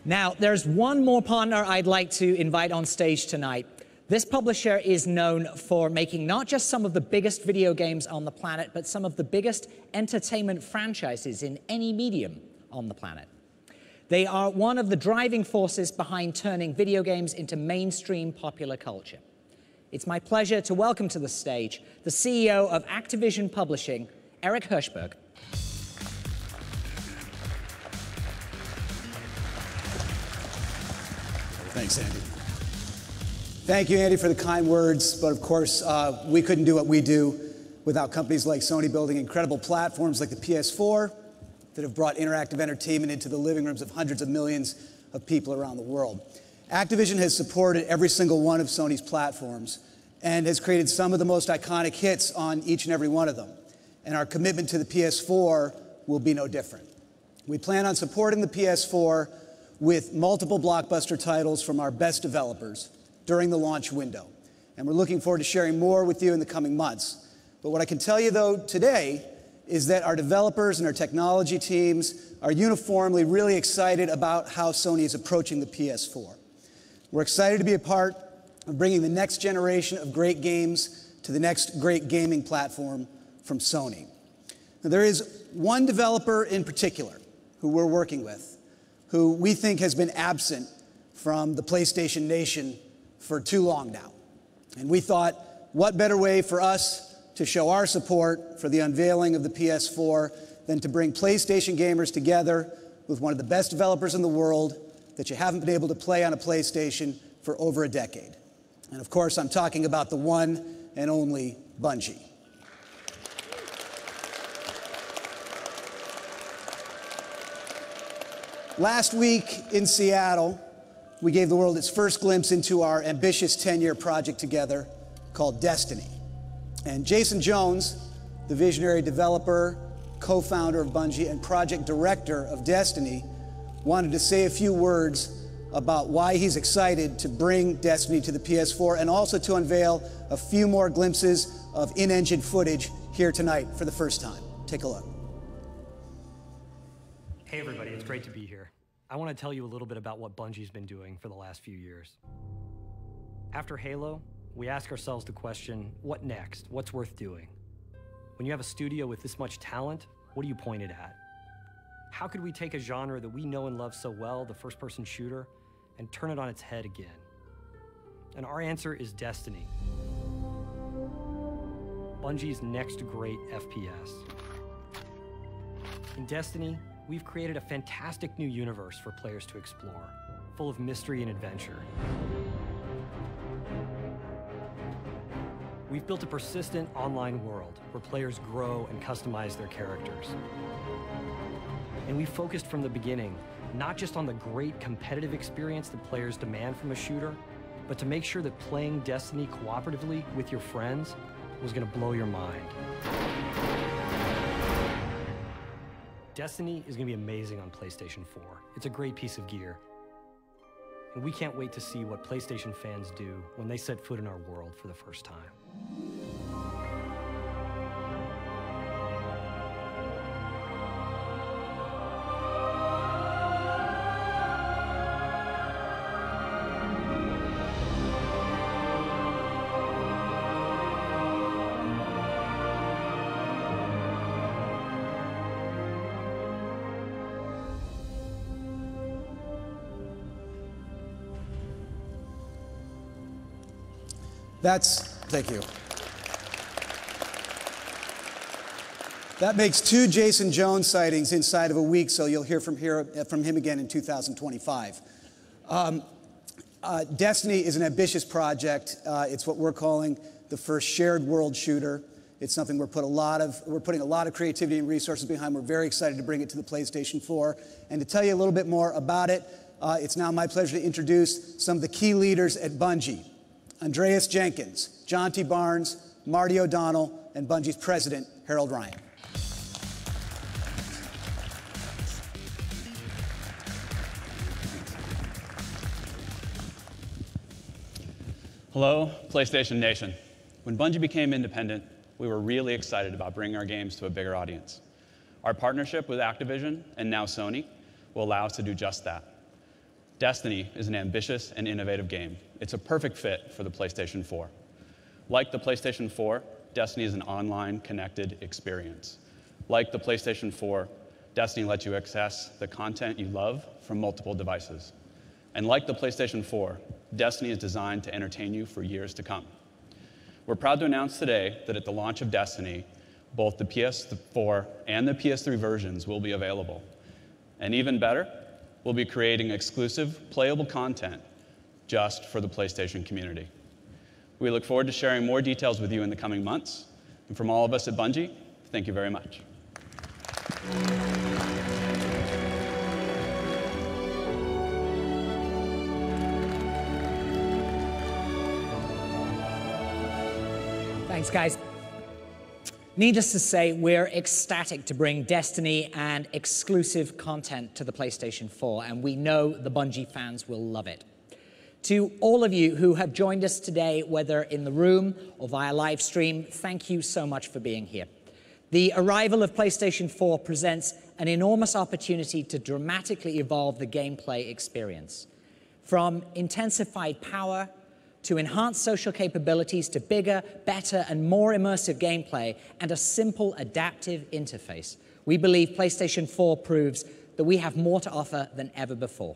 Speaker 16: Now, there's one more partner I'd like to invite on stage tonight. This publisher is known for making not just some of the biggest video games on the planet, but some of the biggest entertainment franchises in any medium on the planet. They are one of the driving forces behind turning video games into mainstream popular culture. It's my pleasure to welcome to the stage the CEO of Activision Publishing, Eric Hirschberg.
Speaker 6: Thanks, Andy. Thank you, Andy, for the kind words. But of course, we couldn't do what we do without companies like Sony building incredible platforms like the PS4 that have brought interactive entertainment into the living rooms of hundreds of millions of people around the world. Activision has supported every single one of Sony's platforms and has created some of the most iconic hits on each and every one of them. And our commitment to the PS4 will be no different. We plan on supporting the PS4 with multiple blockbuster titles from our best developers during the launch window. And we're looking forward to sharing more with you in the coming months. But what I can tell you, though, today is that our developers and our technology teams are uniformly really excited about how Sony is approaching the PS4. We're excited to be a part of bringing the next generation of great games to the next great gaming platform from Sony. Now, there is one developer in particular who we're working with, who we think has been absent from the PlayStation Nation for too long now. And we thought, what better way for us to show our support for the unveiling of the PS4 than to bring PlayStation gamers together with one of the best developers in the world that you haven't been able to play on a PlayStation for over a decade. And of course, I'm talking about the one and only Bungie. Last week in Seattle, we gave the world its first glimpse into our ambitious 10-year project together called Destiny. And Jason Jones, the visionary developer, co-founder of Bungie, and project director of Destiny, wanted to say a few words about why he's excited to bring Destiny to the PS4 and also to unveil a few more glimpses of in-engine footage here tonight for the first time. Take a look.
Speaker 9: Hey everybody, it's great to be here. I want to tell you a little bit about what Bungie's been doing for the last few years. After Halo, we ask ourselves the question, what next? What's worth doing? When you have a studio with this much talent, what do you point it at? How could we take a genre that we know and love so well, the first-person shooter, and turn it on its head again? And our answer is Destiny. Bungie's next great FPS. In Destiny, we've created a fantastic new universe for players to explore, full of mystery and adventure. We've built a persistent online world where players grow and customize their characters. And we focused from the beginning, not just on the great competitive experience that players demand from a shooter, but to make sure that playing Destiny cooperatively with your friends was going to blow your mind. Destiny is going to be amazing on PlayStation 4. It's a great piece of gear. And we can't wait to see what PlayStation fans do when they set foot in our world for the first time.
Speaker 6: Thank you. That makes 2 Jason Jones sightings inside of a week, so you'll hear from him again in 2025. Destiny is an ambitious project. It's what we're calling the first shared world shooter. It's something we're putting a lot of creativity and resources behind. We're very excited to bring it to the PlayStation 4. And to tell you a little bit more about it, it's now my pleasure to introduce some of the key leaders at Bungie. Andreas Jenkins, John T. Barnes, Marty O'Donnell, and Bungie's president, Harold Ryan.
Speaker 3: Hello, PlayStation Nation. When Bungie became independent, we were really excited about bringing our games to a bigger audience. Our partnership with Activision, and now Sony, will allow us to do just that. Destiny is an ambitious and innovative game. It's a perfect fit for the PlayStation 4. Like the PlayStation 4, Destiny is an online connected experience. Like the PlayStation 4, Destiny lets you access the content you love from multiple devices. And like the PlayStation 4, Destiny is designed to entertain you for years to come. We're proud to announce today that at the launch of Destiny, both the PS4 and the PS3 versions will be available. And even better, we'll be creating exclusive, playable content just for the PlayStation community. We look forward to sharing more details with you in the coming months. And from all of us at Bungie, thank you very much.
Speaker 16: Thanks, guys. Needless to say, we're ecstatic to bring Destiny and exclusive content to the PlayStation 4, and we know the Bungie fans will love it. To all of you who have joined us today, whether in the room or via live stream, thank you so much for being here. The arrival of PlayStation 4 presents an enormous opportunity to dramatically evolve the gameplay experience. From intensified power to enhanced social capabilities, to bigger, better, and more immersive gameplay, and a simple adaptive interface, we believe PlayStation 4 proves that we have more to offer than ever before.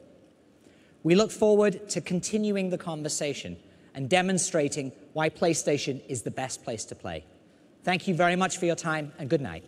Speaker 16: We look forward to continuing the conversation and demonstrating why PlayStation is the best place to play. Thank you very much for your time, and good night.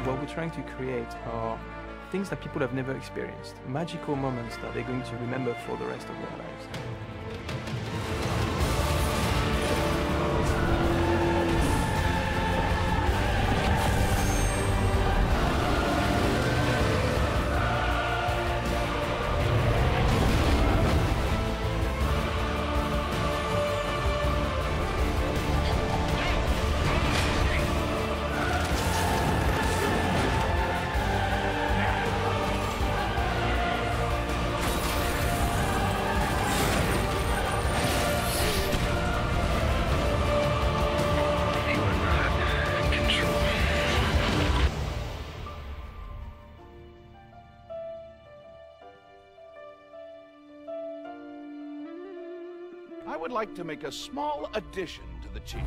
Speaker 13: What we're trying to create are things that people have never experienced, magical moments that they're going to remember for the rest of their lives.
Speaker 17: I would like to make a small addition to the team.